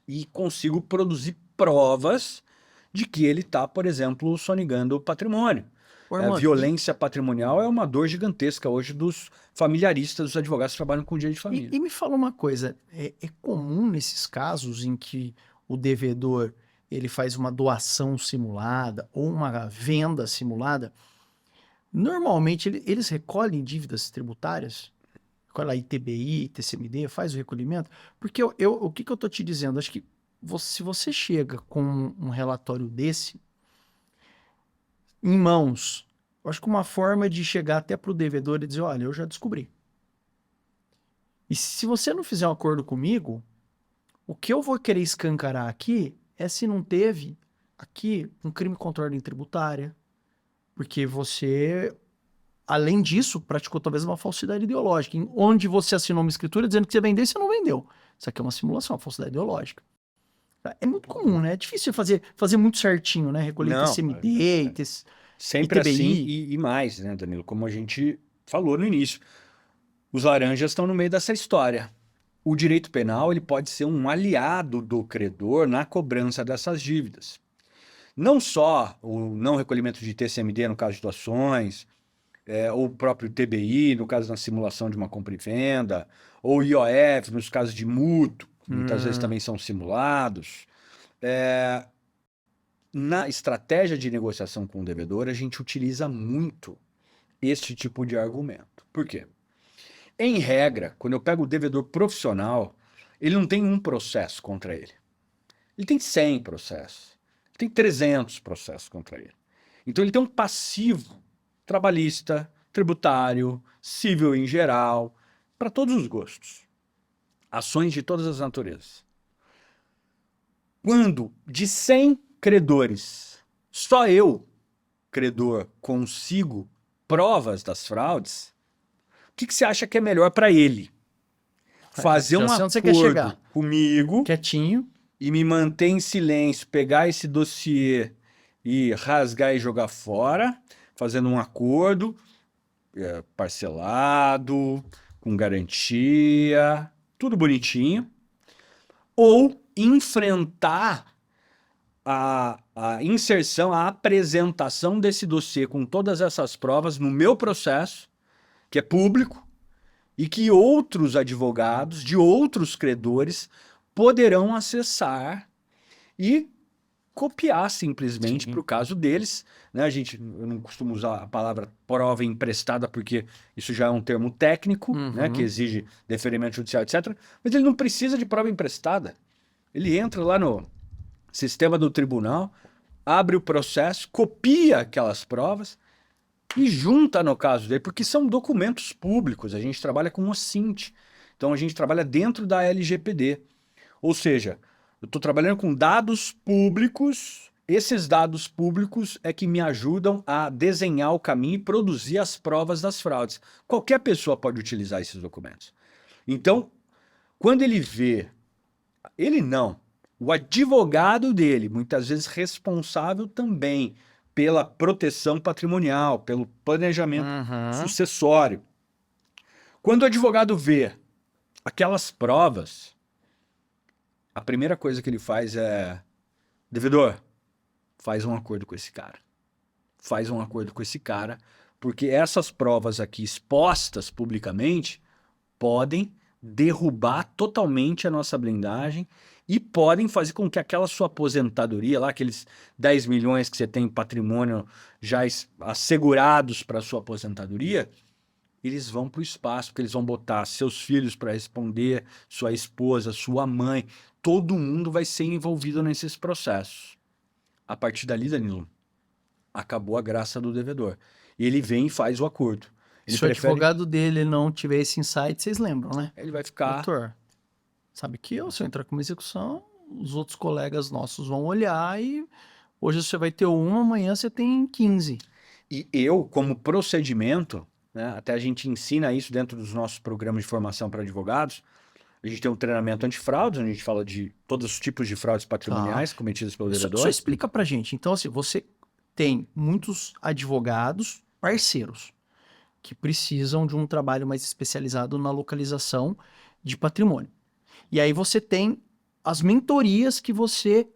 e consigo produzir provas de que ele está, por exemplo, sonegando o patrimônio. Ô, A Armando, violência patrimonial é uma dor gigantesca hoje dos familiaristas, dos advogados que trabalham com direito de família. e me fala uma coisa, é comum nesses casos em que o devedor ele faz uma doação simulada ou uma venda simulada, normalmente eles recolhem dívidas tributárias? Recolhe lá ITBI, TCMD, faz o recolhimento? Porque o que que eu tô te dizendo? Acho que se você chega com um relatório desse em mãos, eu acho que uma forma de chegar até para o devedor e dizer, olha, eu já descobri. E se você não fizer um acordo comigo, o que eu vou querer escancarar aqui é se não teve aqui um crime contra a ordem tributária, porque você, além disso, praticou talvez uma falsidade ideológica, onde você assinou uma escritura dizendo que você vendeu e você não vendeu. Isso aqui é uma simulação, uma falsidade ideológica. É muito comum, né? É difícil fazer muito certinho, né? Recolher Não, TCMD, sempre assim ITBI. e mais, né, Danilo? Como a gente falou no início, os laranjas estão no meio dessa história. O direito penal ele pode ser um aliado do credor na cobrança dessas dívidas. Não só o não recolhimento de TCMD no caso de doações, ou o próprio TBI no caso da simulação de uma compra e venda, ou IOF nos casos de mútuo, que muitas vezes também são simulados. Na estratégia de negociação com o devedor, a gente utiliza muito este tipo de argumento. Por quê? Em regra, quando eu pego o devedor profissional, ele não tem um processo contra ele. Ele tem 100 processos. Ele tem 300 processos contra ele. Então ele tem um passivo trabalhista, tributário, civil em geral, para todos os gostos. Ações de todas as naturezas. Quando de 100 credores, só eu, credor, consigo provas das fraudes, o que você acha que é melhor para ele? Fazer Já um sei onde você quer acordo chegar. comigo Quietinho. e me manter em silêncio, pegar esse dossiê e rasgar e jogar fora, fazendo um acordo parcelado, com garantia, tudo bonitinho, ou enfrentar a inserção, a apresentação desse dossiê com todas essas provas no meu processo, que é público, e que outros advogados de outros credores poderão acessar e copiar simplesmente para o caso deles. Né? Eu não costumo usar a palavra prova emprestada porque isso já é um termo técnico, né? Que exige deferimento judicial, etc. Mas ele não precisa de prova emprestada. Ele entra lá no sistema do tribunal, abre o processo, copia aquelas provas e junta no caso dele, porque são documentos públicos, a gente trabalha com o OSINT, então a gente trabalha dentro da LGPD. Ou seja, eu estou trabalhando com dados públicos, esses dados públicos é que me ajudam a desenhar o caminho e produzir as provas das fraudes. Qualquer pessoa pode utilizar esses documentos. Então, quando ele vê, ele não, o advogado dele, muitas vezes responsável também pela proteção patrimonial, pelo planejamento sucessório. Quando o advogado vê aquelas provas, a primeira coisa que ele faz é: devedor, faz um acordo com esse cara. Faz um acordo com esse cara, porque essas provas aqui expostas publicamente podem derrubar totalmente a nossa blindagem e podem fazer com que aquela sua aposentadoria lá, aqueles 10 milhões que você tem em patrimônio já assegurados para a sua aposentadoria, eles vão para o espaço, porque eles vão botar seus filhos para responder, sua esposa, sua mãe, todo mundo vai ser envolvido nesses processos. A partir dali, Danilo, acabou a graça do devedor. E ele vem e faz o acordo. Ele Se o prefere... advogado dele não tiver esse insight, vocês lembram, né? Ele vai ficar... Doutor, sabe que se eu entrar com uma execução, os outros colegas nossos vão olhar e hoje você vai ter uma, amanhã você tem 15. E eu, como procedimento, né, até a gente ensina isso dentro dos nossos programas de formação para advogados, a gente tem um treinamento antifraudes, onde a gente fala de todos os tipos de fraudes patrimoniais cometidas pelo devedor. Só explica pra gente. Então, assim, você tem muitos advogados parceiros que precisam de um trabalho mais especializado na localização de patrimônio. E aí você tem as mentorias que você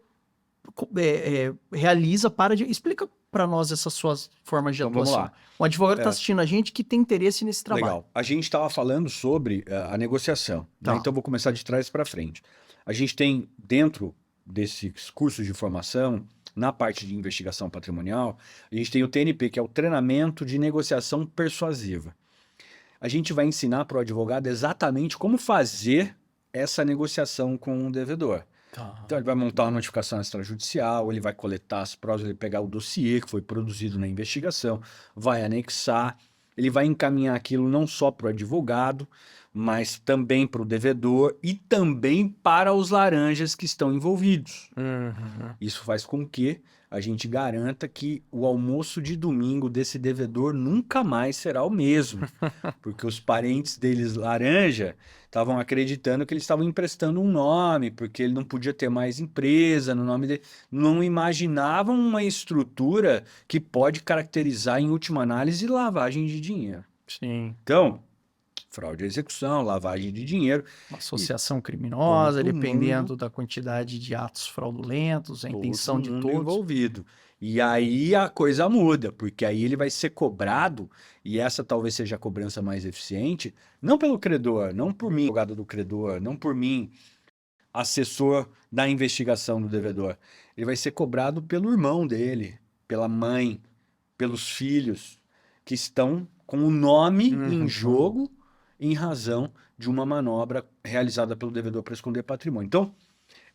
realiza para... Explica para nós essas suas formas de Então vamos atuação. lá. Um advogado está assistindo a gente que tem interesse nesse trabalho. Legal. A gente estava falando sobre a negociação, né? Tá. Então vou começar de trás para frente. A gente tem dentro desses cursos de formação, na parte de investigação patrimonial, a gente tem o TNP, que é o treinamento de negociação persuasiva. A gente vai ensinar para o advogado exatamente como fazer essa negociação com o devedor. Tá. Então ele vai montar uma notificação extrajudicial, ele vai coletar as provas, ele pegar o dossiê que foi produzido na investigação, vai anexar, ele vai encaminhar aquilo não só para o advogado, mas também para o devedor e também para os laranjas que estão envolvidos. Isso faz com que a gente garanta que o almoço de domingo desse devedor nunca mais será o mesmo, porque os parentes deles laranja estavam acreditando que eles estavam emprestando um nome, porque ele não podia ter mais empresa no nome dele, não imaginavam uma estrutura que pode caracterizar em última análise lavagem de dinheiro. Sim. Então, fraude à execução, lavagem de dinheiro, Associação criminosa, todo dependendo da quantidade de atos fraudulentos, a intenção de todo mundo todos. envolvido. E aí a coisa muda, porque aí ele vai ser cobrado, e essa talvez seja a cobrança mais eficiente, não pelo credor, não por mim, advogado do credor, não por mim, assessor da investigação do devedor. Ele vai ser cobrado pelo irmão dele, pela mãe, pelos filhos, que estão com o nome em jogo em razão de uma manobra realizada pelo devedor para esconder patrimônio. Então,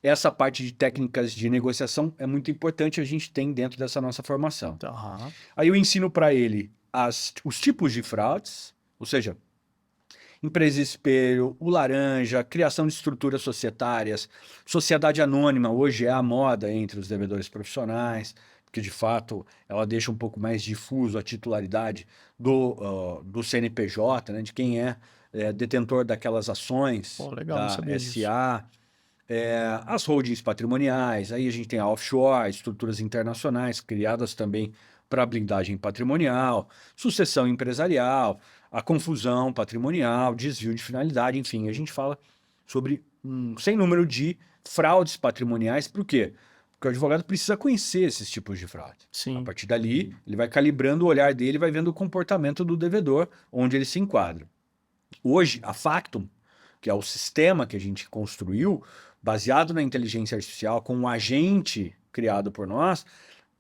essa parte de técnicas de negociação é muito importante, a gente tem dentro dessa nossa formação. Tá. Aí eu ensino para ele os tipos de fraudes, ou seja, empresa espelho, o laranja, criação de estruturas societárias, sociedade anônima, hoje é a moda entre os devedores profissionais, porque de fato ela deixa um pouco mais difuso a titularidade do CNPJ, né, de quem é detentor daquelas ações Legal, não da sabia disso. SA, as holdings patrimoniais, aí a gente tem a offshore, estruturas internacionais criadas também para blindagem patrimonial, sucessão empresarial, a confusão patrimonial, desvio de finalidade, enfim, a gente fala sobre um sem número de fraudes patrimoniais. Por quê? Porque o advogado precisa conhecer esses tipos de fraude. Sim. A partir dali, ele vai calibrando o olhar dele, vai vendo o comportamento do devedor, onde ele se enquadra. Hoje, a Factum, que é o sistema que a gente construiu, baseado na inteligência artificial, com um agente criado por nós,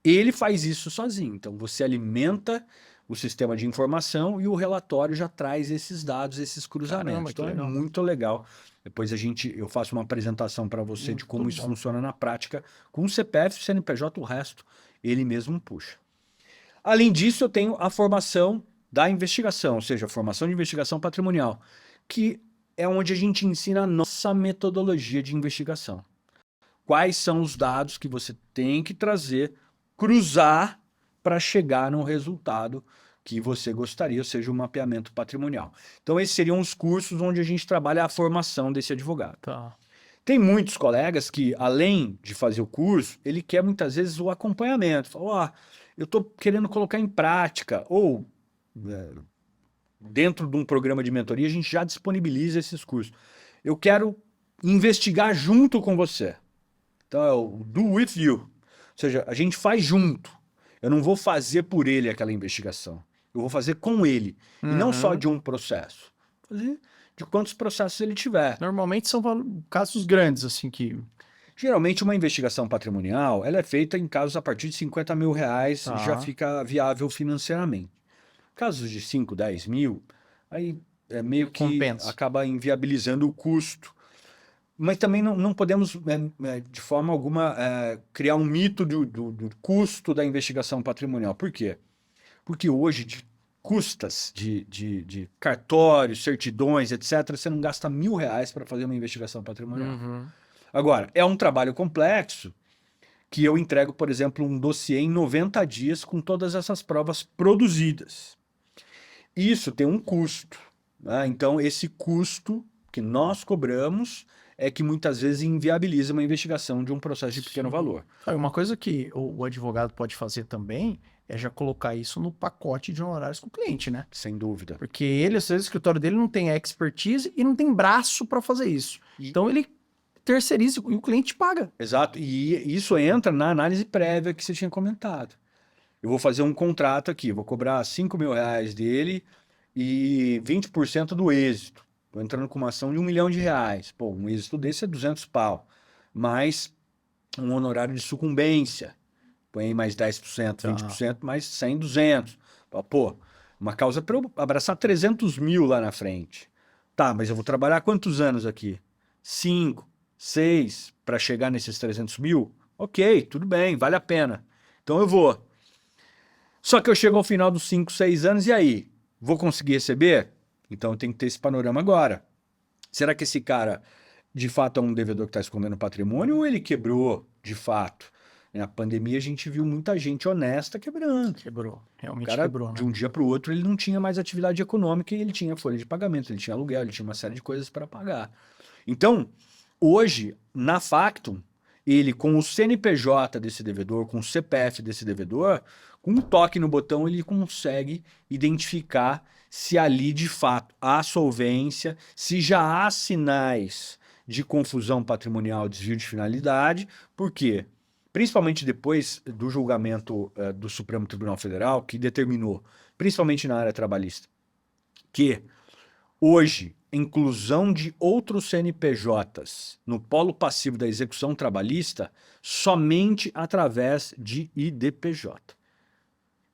ele faz isso sozinho. Então, você alimenta o sistema de informação e o relatório já traz esses dados, esses cruzamentos. Caramba, que então, legal. é muito legal. Depois eu faço uma apresentação para você de como Muito isso bom. funciona na prática. Com o CPF, CNPJ, o resto, ele mesmo puxa. Além disso, eu tenho a formação da investigação, ou seja, a formação de investigação patrimonial, que é onde a gente ensina a nossa metodologia de investigação. Quais são os dados que você tem que trazer, cruzar para chegar no resultado que você gostaria, ou seja, o mapeamento patrimonial. Então, esses seriam os cursos onde a gente trabalha a formação desse advogado. Tá. Tem muitos colegas que, além de fazer o curso, ele quer muitas vezes o acompanhamento. Fala, eu estou querendo colocar em prática, ou dentro de um programa de mentoria, a gente já disponibiliza esses cursos. Eu quero investigar junto com você. Então é o do with you. Ou seja, a gente faz junto. Eu não vou fazer por ele aquela investigação. Eu vou fazer com ele. E não só de um processo. Vou fazer de quantos processos ele tiver. Normalmente são casos grandes, assim, que... Geralmente uma investigação patrimonial, ela é feita em casos a partir de 50 mil reais, Tá. já fica viável financeiramente. Casos de 5, 10 mil, aí meio que Compensa. acaba inviabilizando o custo. Mas também não podemos, de forma alguma, criar um mito do custo da investigação patrimonial. Por quê? Porque hoje, de custas de cartórios, certidões, etc., você não gasta R$1.000 para fazer uma investigação patrimonial. Agora, é um trabalho complexo que eu entrego, por exemplo, um dossiê em 90 dias com todas essas provas produzidas. Isso tem um custo, né? Então, esse custo O que nós cobramos é que muitas vezes inviabiliza uma investigação de um processo de pequeno valor. Uma coisa que o advogado pode fazer também é já colocar isso no pacote de honorários com o cliente, né? Sem dúvida. Porque ele, às vezes, o escritório dele não tem a expertise e não tem braço para fazer isso. Então ele terceiriza e o cliente paga. Exato. E isso entra na análise prévia que você tinha comentado. Eu vou fazer um contrato aqui, vou cobrar R$ 5.000 dele e 20% do êxito. Estou entrando com uma ação de R$ 1.000.000. Pô, um êxito desse é 200 pau. Mais um honorário de sucumbência. Põe aí mais 10%, 20%, mais 100, 200. Pô, uma causa para eu abraçar 300 mil lá na frente. Tá, mas eu vou trabalhar quantos anos aqui? 5, 6, para chegar nesses 300 mil? Ok, tudo bem, vale a pena. Então eu vou. Só que eu chego ao final dos 5, 6 anos e aí? Vou conseguir receber? Então eu tenho que ter esse panorama agora. Será que esse cara, de fato, é um devedor que está escondendo patrimônio ou ele quebrou, de fato? Na pandemia a gente viu muita gente honesta quebrando. Quebrou, O realmente cara, quebrou, né? de um dia para o outro, ele não tinha mais atividade econômica e ele tinha folha de pagamento, ele tinha aluguel, ele tinha uma série de coisas para pagar. Então, hoje, na Factum, ele com o CNPJ desse devedor, com o CPF desse devedor, com um toque no botão, ele consegue identificar se ali, de fato, há solvência, se já há sinais de confusão patrimonial, desvio de finalidade. Por quê? Principalmente depois do julgamento do Supremo Tribunal Federal, que determinou, principalmente na área trabalhista, que hoje, inclusão de outros CNPJs no polo passivo da execução trabalhista somente através de IDPJ.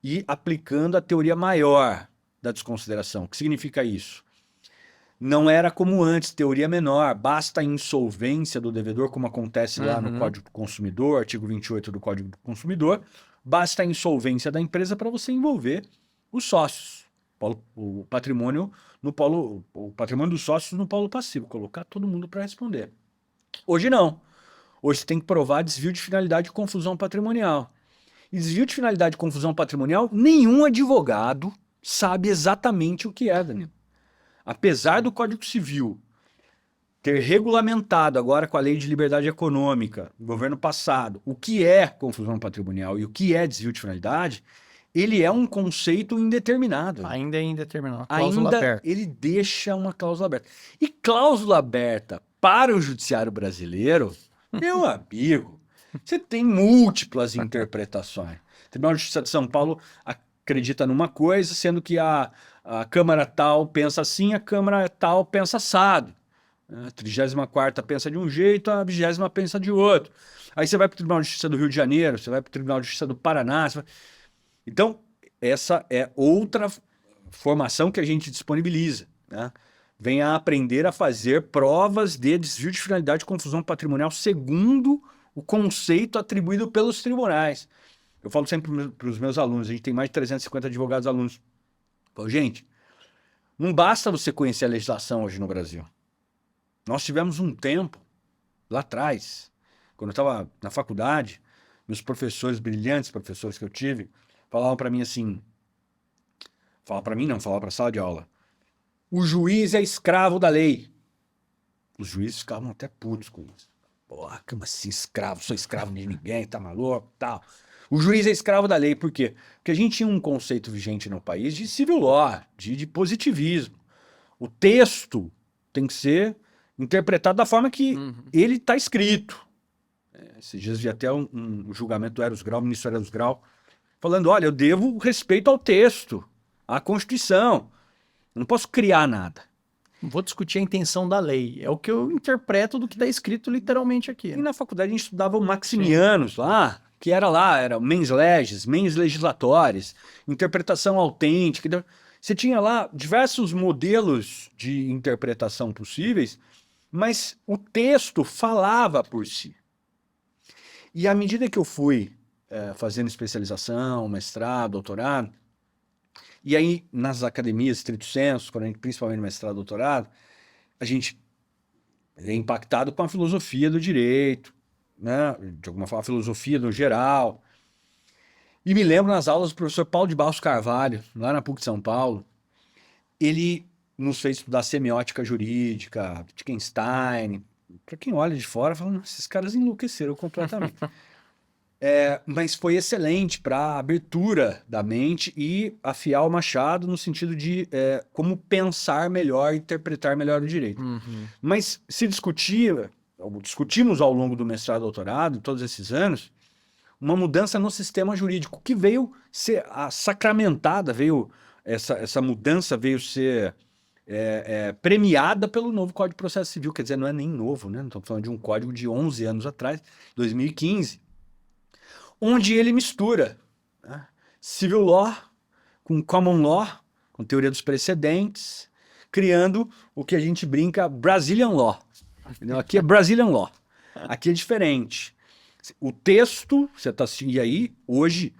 E aplicando a teoria maior da desconsideração. O que significa isso? Não era como antes, teoria menor, basta a insolvência do devedor, como acontece lá no Código do Consumidor, artigo 28 do Código do Consumidor, basta a insolvência da empresa para você envolver os sócios, o patrimônio no polo, o patrimônio dos sócios no polo passivo, colocar todo mundo para responder. Hoje não. Hoje você tem que provar desvio de finalidade e confusão patrimonial. E desvio de finalidade e confusão patrimonial, nenhum advogado sabe exatamente o que é, Danilo. Apesar do Código Civil ter regulamentado agora com a Lei de Liberdade Econômica, no governo passado, o que é confusão patrimonial e o que é desvio de finalidade, ele é um conceito indeterminado. Ainda é indeterminado. Cláusula Ainda aberta. ele deixa uma cláusula aberta. E cláusula aberta para o judiciário brasileiro, meu amigo, você tem múltiplas interpretações. O Tribunal de Justiça de São Paulo acredita numa coisa, sendo que a Câmara tal pensa assim, a Câmara tal pensa assado. A 34ª pensa de um jeito, a 20ª pensa de outro. Aí você vai para o Tribunal de Justiça do Rio de Janeiro, você vai para o Tribunal de Justiça do Paraná. Então, essa é outra formação que a gente disponibiliza, né? Venha aprender a fazer provas de desvio de finalidade e confusão patrimonial segundo o conceito atribuído pelos tribunais. Eu falo sempre para os meus alunos, a gente tem mais de 350 advogados alunos. Falo, gente, não basta você conhecer a legislação hoje no Brasil. Nós tivemos um tempo, lá atrás, quando eu estava na faculdade, meus professores, brilhantes professores que eu tive, falavam para mim assim, falavam para mim não, falavam para a sala de aula, o juiz é escravo da lei. Os juízes ficavam até putos com isso. Porra, como assim escravo? Sou escravo de ninguém, tá maluco, tal. O juiz é escravo da lei, por quê? Porque a gente tinha um conceito vigente no país de civil law, de positivismo. O texto tem que ser interpretado da forma que ele está escrito. Esses dias vi até um julgamento do Eros Grau, ministro Eros Grau, falando, olha, eu devo respeito ao texto, à Constituição. Eu não posso criar nada. Não vou discutir a intenção da lei. É o que eu interpreto do que está escrito literalmente aqui. E na faculdade a gente estudava o Maximianos lá, que era mens legis, mens legislatores, interpretação autêntica. Você tinha lá diversos modelos de interpretação possíveis, mas o texto falava por si. E à medida que eu fui fazendo especialização, mestrado, doutorado, e aí nas academias, estrito sensu, principalmente mestrado, doutorado, a gente é impactado com a filosofia do direito, né? De alguma forma a filosofia no geral. E me lembro nas aulas do professor Paulo de Barros Carvalho, lá na PUC de São Paulo, ele nos fez estudar semiótica jurídica, Wittgenstein. Para quem olha de fora, fala, "Nossa, esses caras enlouqueceram completamente." Mas foi excelente para a abertura da mente e afiar o machado no sentido de como pensar melhor, interpretar melhor o direito. Uhum. Mas se discutimos ao longo do mestrado e doutorado, em todos esses anos, uma mudança no sistema jurídico que veio ser sacramentada, essa mudança veio ser premiada pelo novo Código de Processo Civil. Quer dizer, não é nem novo, né? Não estamos falando de um código de 11 anos atrás, 2015, onde ele mistura, né, civil law com common law, com teoria dos precedentes, criando o que a gente brinca Brazilian law. Entendeu? Aqui é Brazilian law. Aqui é diferente. O texto, você está assistindo aí, hoje,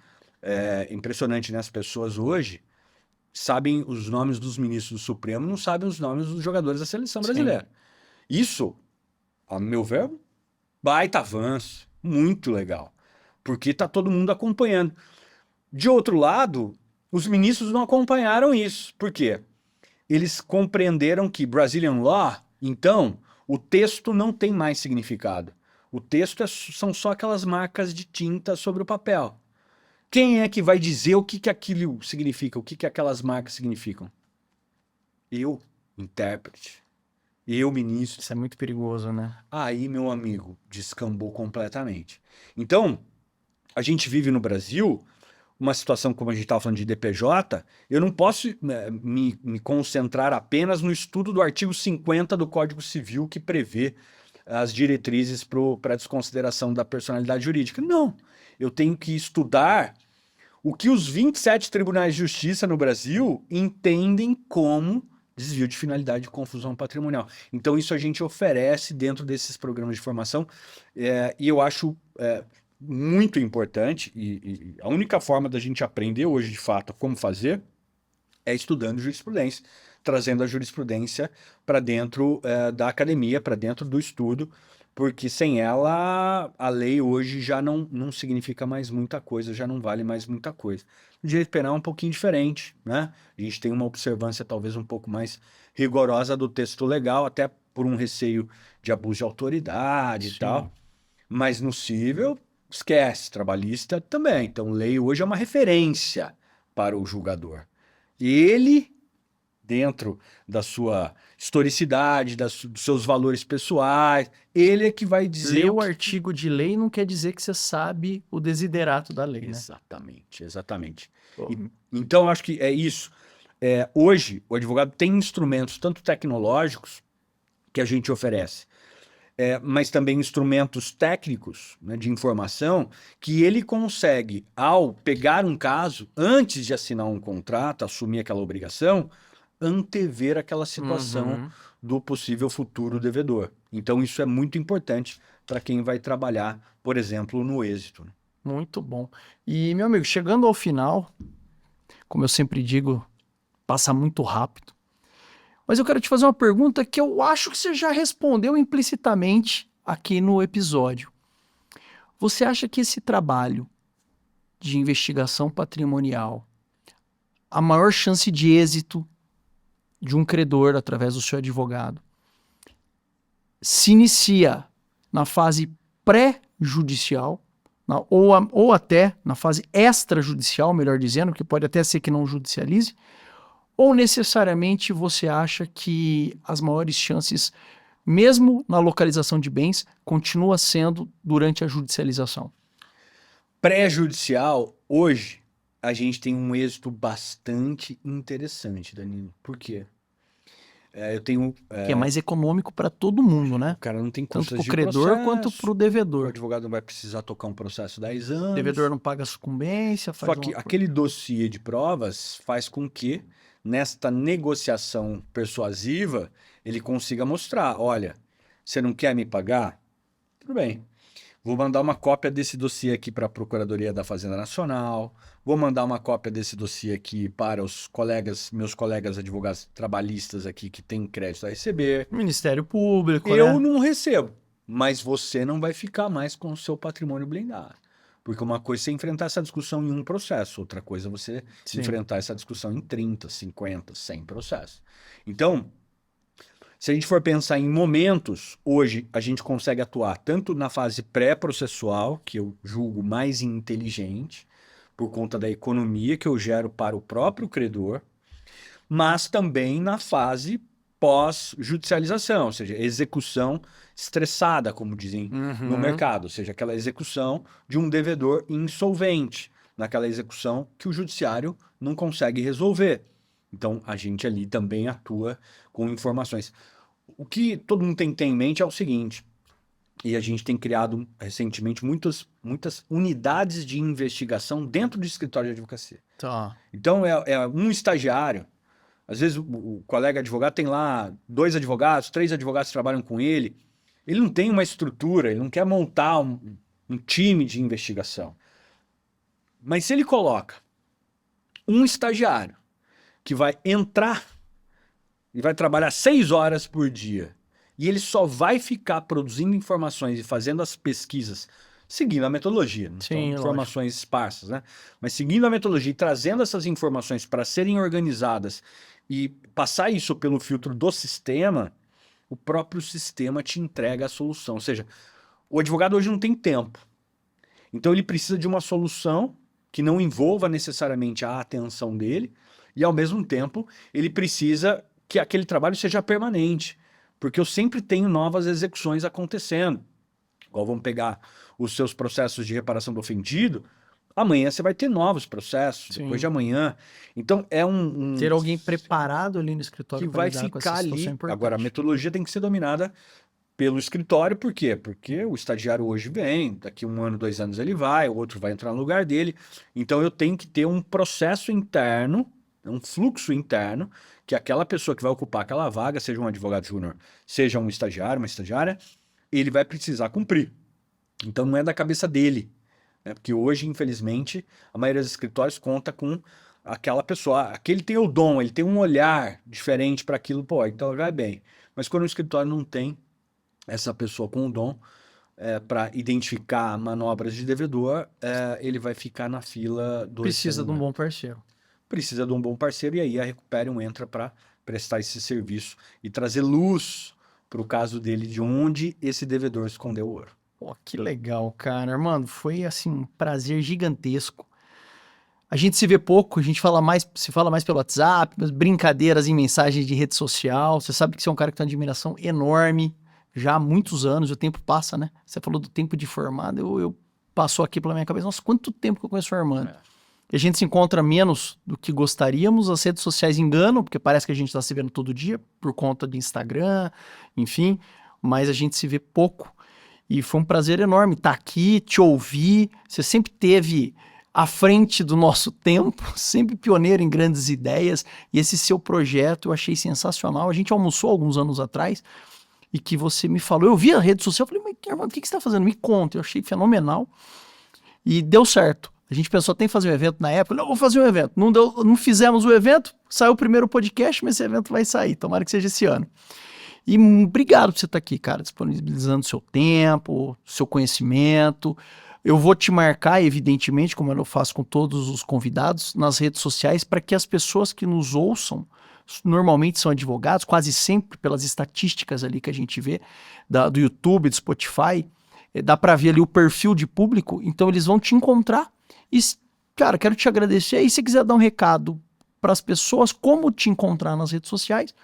impressionante, né? As pessoas hoje sabem os nomes dos ministros do Supremo, não sabem os nomes dos jogadores da seleção brasileira. Isso, a meu ver, baita avanço, muito legal, porque está todo mundo acompanhando. De outro lado, os ministros não acompanharam isso. Por quê? Eles compreenderam que Brazilian Law, então, o texto não tem mais significado. O texto são só aquelas marcas de tinta sobre o papel. Quem é que vai dizer o que aquilo significa, o que aquelas marcas significam? Eu, intérprete. Eu, ministro. Isso é muito perigoso, né? Aí, meu amigo, descambou completamente. Então, a gente vive no Brasil uma situação como a gente estava falando de DPJ, eu não posso me concentrar apenas no estudo do artigo 50 do Código Civil que prevê as diretrizes para a desconsideração da personalidade jurídica. Não, eu tenho que estudar o que os 27 tribunais de justiça no Brasil entendem como desvio de finalidade de confusão patrimonial. Então isso a gente oferece dentro desses programas de formação e eu acho muito importante e a única forma da gente aprender hoje, de fato, como fazer é estudando jurisprudência, trazendo a jurisprudência para dentro da academia, para dentro do estudo, porque sem ela a lei hoje já não significa mais muita coisa, já não vale mais muita coisa. O direito penal é um pouquinho diferente, né? A gente tem uma observância talvez um pouco mais rigorosa do texto legal, até por um receio de abuso de autoridade e tal, mas no cível esquece, trabalhista também. Então, lei hoje é uma referência para o julgador. Ele, dentro da sua historicidade, dos seus valores pessoais, ele é que vai dizer... Ler o artigo de lei não quer dizer que você sabe o desiderato da lei, né? Exatamente, exatamente. Então, acho que é isso. Hoje, o advogado tem instrumentos, tanto tecnológicos, que a gente oferece, mas também instrumentos técnicos, né, de informação, que ele consegue, ao pegar um caso, antes de assinar um contrato, assumir aquela obrigação, antever aquela situação do possível futuro devedor. Então isso é muito importante para quem vai trabalhar, por exemplo, no êxito. Né? Muito bom. E, meu amigo, chegando ao final, como eu sempre digo, passa muito rápido. Mas eu quero te fazer uma pergunta que eu acho que você já respondeu implicitamente aqui no episódio. Você acha que esse trabalho de investigação patrimonial, a maior chance de êxito de um credor através do seu advogado, se inicia na fase pré-judicial, ou até na fase extrajudicial, melhor dizendo, que pode até ser que não judicialize, ou necessariamente você acha que as maiores chances, mesmo na localização de bens, continua sendo durante a judicialização? Pré-judicial, hoje, a gente tem um êxito bastante interessante, Danilo. Por quê? Eu tenho... Que é mais econômico para todo mundo, né? O cara não tem tanto custas para o credor processo, quanto para o o devedor. advogado não vai precisar tocar um processo 10 anos. O devedor não paga sucumbência, faz Só que aquele dossiê de provas faz com que, nesta negociação persuasiva, ele consiga mostrar, olha, você não quer me pagar? Tudo bem. Vou mandar uma cópia desse dossiê aqui para a Procuradoria da Fazenda Nacional, vou mandar uma cópia desse dossiê aqui para os meus colegas advogados trabalhistas aqui que têm crédito a receber. Ministério Público, Eu né? não recebo, mas você não vai ficar mais com o seu patrimônio blindado. Porque uma coisa é você enfrentar essa discussão em um processo, outra coisa é você Sim. enfrentar essa discussão em 30, 50, 100 processos. Então, se a gente for pensar em momentos, hoje a gente consegue atuar tanto na fase pré-processual, que eu julgo mais inteligente, por conta da economia que eu gero para o próprio credor, mas também na fase pós-judicialização, ou seja, execução estressada, como dizem no Uhum. mercado, ou seja, aquela execução de um devedor insolvente, naquela execução que o judiciário não consegue resolver. Então, a gente ali também atua com informações. O que todo mundo tem que ter em mente é o seguinte, e a gente tem criado recentemente muitas unidades de investigação dentro do escritório de advocacia. Tá. Então, é um estagiário. Às vezes o colega advogado tem lá 2 advogados, 3 advogados que trabalham com ele. Ele não tem uma estrutura, ele não quer montar um time de investigação. Mas se ele coloca um estagiário que vai entrar e vai trabalhar 6 horas por dia, e ele só vai ficar produzindo informações e fazendo as pesquisas, seguindo a metodologia, não são Sim, informações esparsas, né? Mas seguindo a metodologia e trazendo essas informações para serem organizadas e passar isso pelo filtro do sistema, o próprio sistema te entrega a solução. Ou seja, o advogado hoje não tem tempo. Então ele precisa de uma solução que não envolva necessariamente a atenção dele e, ao mesmo tempo, ele precisa que aquele trabalho seja permanente, porque eu sempre tenho novas execuções acontecendo. Igual vamos pegar os seus processos de reparação do ofendido, amanhã você vai ter novos processos, Sim. depois de amanhã. Então é um Ter alguém preparado ali no que escritório para vai lidar com essa ficar situação é ali. importante. Agora, a metodologia tem que ser dominada pelo escritório, por quê? Porque o estagiário hoje vem, daqui 1 ano, 2 anos ele vai, o outro vai entrar no lugar dele. Então eu tenho que ter um processo interno, um fluxo interno, que aquela pessoa que vai ocupar aquela vaga, seja um advogado júnior, seja um estagiário, uma estagiária, ele vai precisar cumprir. Então não é da cabeça dele, né? Porque hoje, infelizmente, a maioria dos escritórios conta com aquela pessoa, aquele tem o dom, ele tem um olhar diferente para aquilo, pô, então vai bem. Mas quando o escritório não tem essa pessoa com o dom para identificar manobras de devedor, ele vai ficar na fila do Precisa de um excelentar. bom parceiro. Precisa de um bom parceiro e aí a Recuperium entra para prestar esse serviço e trazer luz para o caso dele de onde esse devedor escondeu o ouro. Pô, que legal, cara. Mano, foi assim um prazer gigantesco. A gente se vê pouco, a gente se fala mais pelo WhatsApp, mas brincadeiras em mensagens de rede social. Você sabe que você é um cara que tem uma admiração enorme já há muitos anos, o tempo passa, né? Você falou do tempo de formado, eu passou aqui pela minha cabeça, nossa, quanto tempo que eu conheço o Armando. E a gente se encontra menos do que gostaríamos, as redes sociais enganam, porque parece que a gente está se vendo todo dia, por conta de Instagram, enfim, mas a gente se vê pouco. E foi um prazer enorme estar aqui, te ouvir. Você sempre teve à frente do nosso tempo, sempre pioneiro em grandes ideias. E esse seu projeto eu achei sensacional. A gente almoçou alguns anos atrás e que você me falou. Eu vi a rede social, eu falei, mas Armando, o que você está fazendo? Me conta. Eu achei fenomenal. E deu certo. A gente pensou, tem que fazer um evento na época. Não, vou fazer um evento. Não deu, não fizemos o evento, saiu o primeiro podcast, mas esse evento vai sair. Tomara que seja esse ano. E obrigado por você estar aqui, cara, disponibilizando seu tempo, seu conhecimento. Eu vou te marcar, evidentemente, como eu faço com todos os convidados, nas redes sociais, para que as pessoas que nos ouçam, normalmente são advogados, quase sempre pelas estatísticas ali que a gente vê, do YouTube, do Spotify, dá para ver ali o perfil de público, então eles vão te encontrar. E, cara, quero te agradecer. E se quiser dar um recado para as pessoas, como te encontrar nas redes sociais,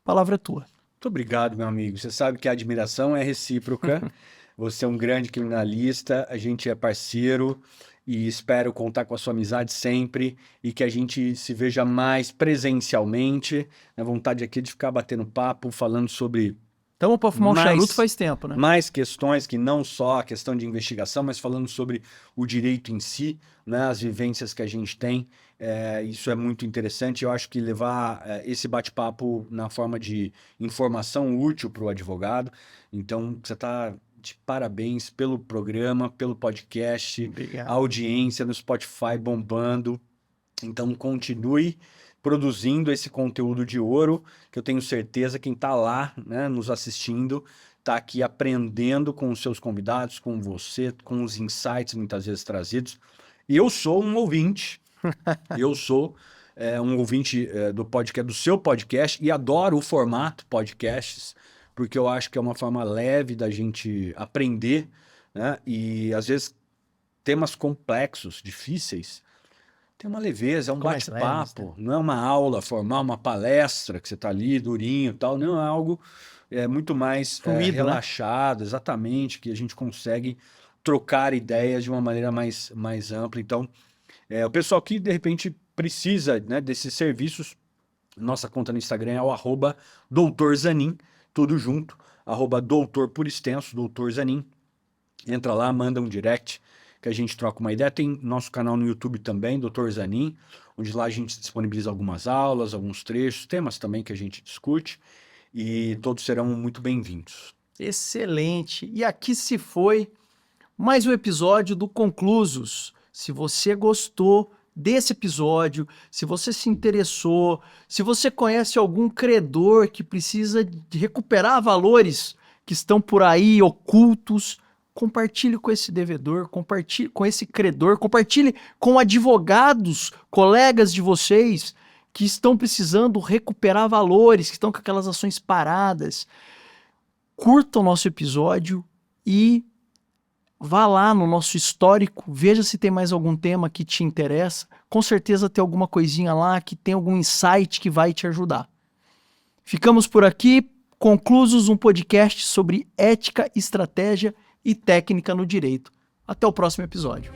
a palavra é tua. Muito obrigado, meu amigo. Você sabe que a admiração é recíproca. Você é um grande criminalista, a gente é parceiro e espero contar com a sua amizade sempre e que a gente se veja mais presencialmente. A vontade aqui de ficar batendo papo, falando sobre Estamos para fumar um charuto faz tempo, né? mais questões que não só a questão de investigação, mas falando sobre o direito em si, né, as vivências que a gente tem. Isso é muito interessante. Eu acho que levar esse bate-papo na forma de informação útil para o advogado. Então, você está de parabéns pelo programa, pelo podcast, Obrigado. a audiência no Spotify bombando. Então, continue produzindo esse conteúdo de ouro, que eu tenho certeza quem está lá, né, nos assistindo estar aqui aprendendo com os seus convidados, com você, com os insights muitas vezes trazidos. E eu sou um ouvinte, eu sou um ouvinte do podcast, do seu podcast, e adoro o formato podcasts, porque eu acho que é uma forma leve da gente aprender, né? E às vezes temas complexos, difíceis, tem uma leveza, é um Ficou mais leve, bate-papo, não é uma aula formal, uma palestra que você está ali, durinho e tal, não, é algo muito mais Fluido, né? relaxado, exatamente, que a gente consegue trocar ideias de uma maneira mais ampla. Então, o pessoal que de repente precisa, né, desses serviços, nossa conta no Instagram é o @Dr. Zanin, tudo junto, @doutor por extenso, Dr. Zanin. Entra lá, manda um direct, que a gente troca uma ideia. Tem nosso canal no YouTube também, Dr. Zanin, onde lá a gente disponibiliza algumas aulas, alguns trechos, temas também que a gente discute, e todos serão muito bem-vindos. Excelente. E aqui se foi mais um episódio do Conclusos. Se você gostou desse episódio, se você se interessou, se você conhece algum credor que precisa de recuperar valores que estão por aí ocultos, compartilhe com esse devedor, compartilhe com esse credor, compartilhe com advogados, colegas de vocês que estão precisando recuperar valores, que estão com aquelas ações paradas. Curta o nosso episódio e vá lá no nosso histórico, veja se tem mais algum tema que te interessa. Com certeza tem alguma coisinha lá que tem algum insight que vai te ajudar. Ficamos por aqui. Conclusos, um podcast sobre ética, estratégia e técnica no direito. Até o próximo episódio.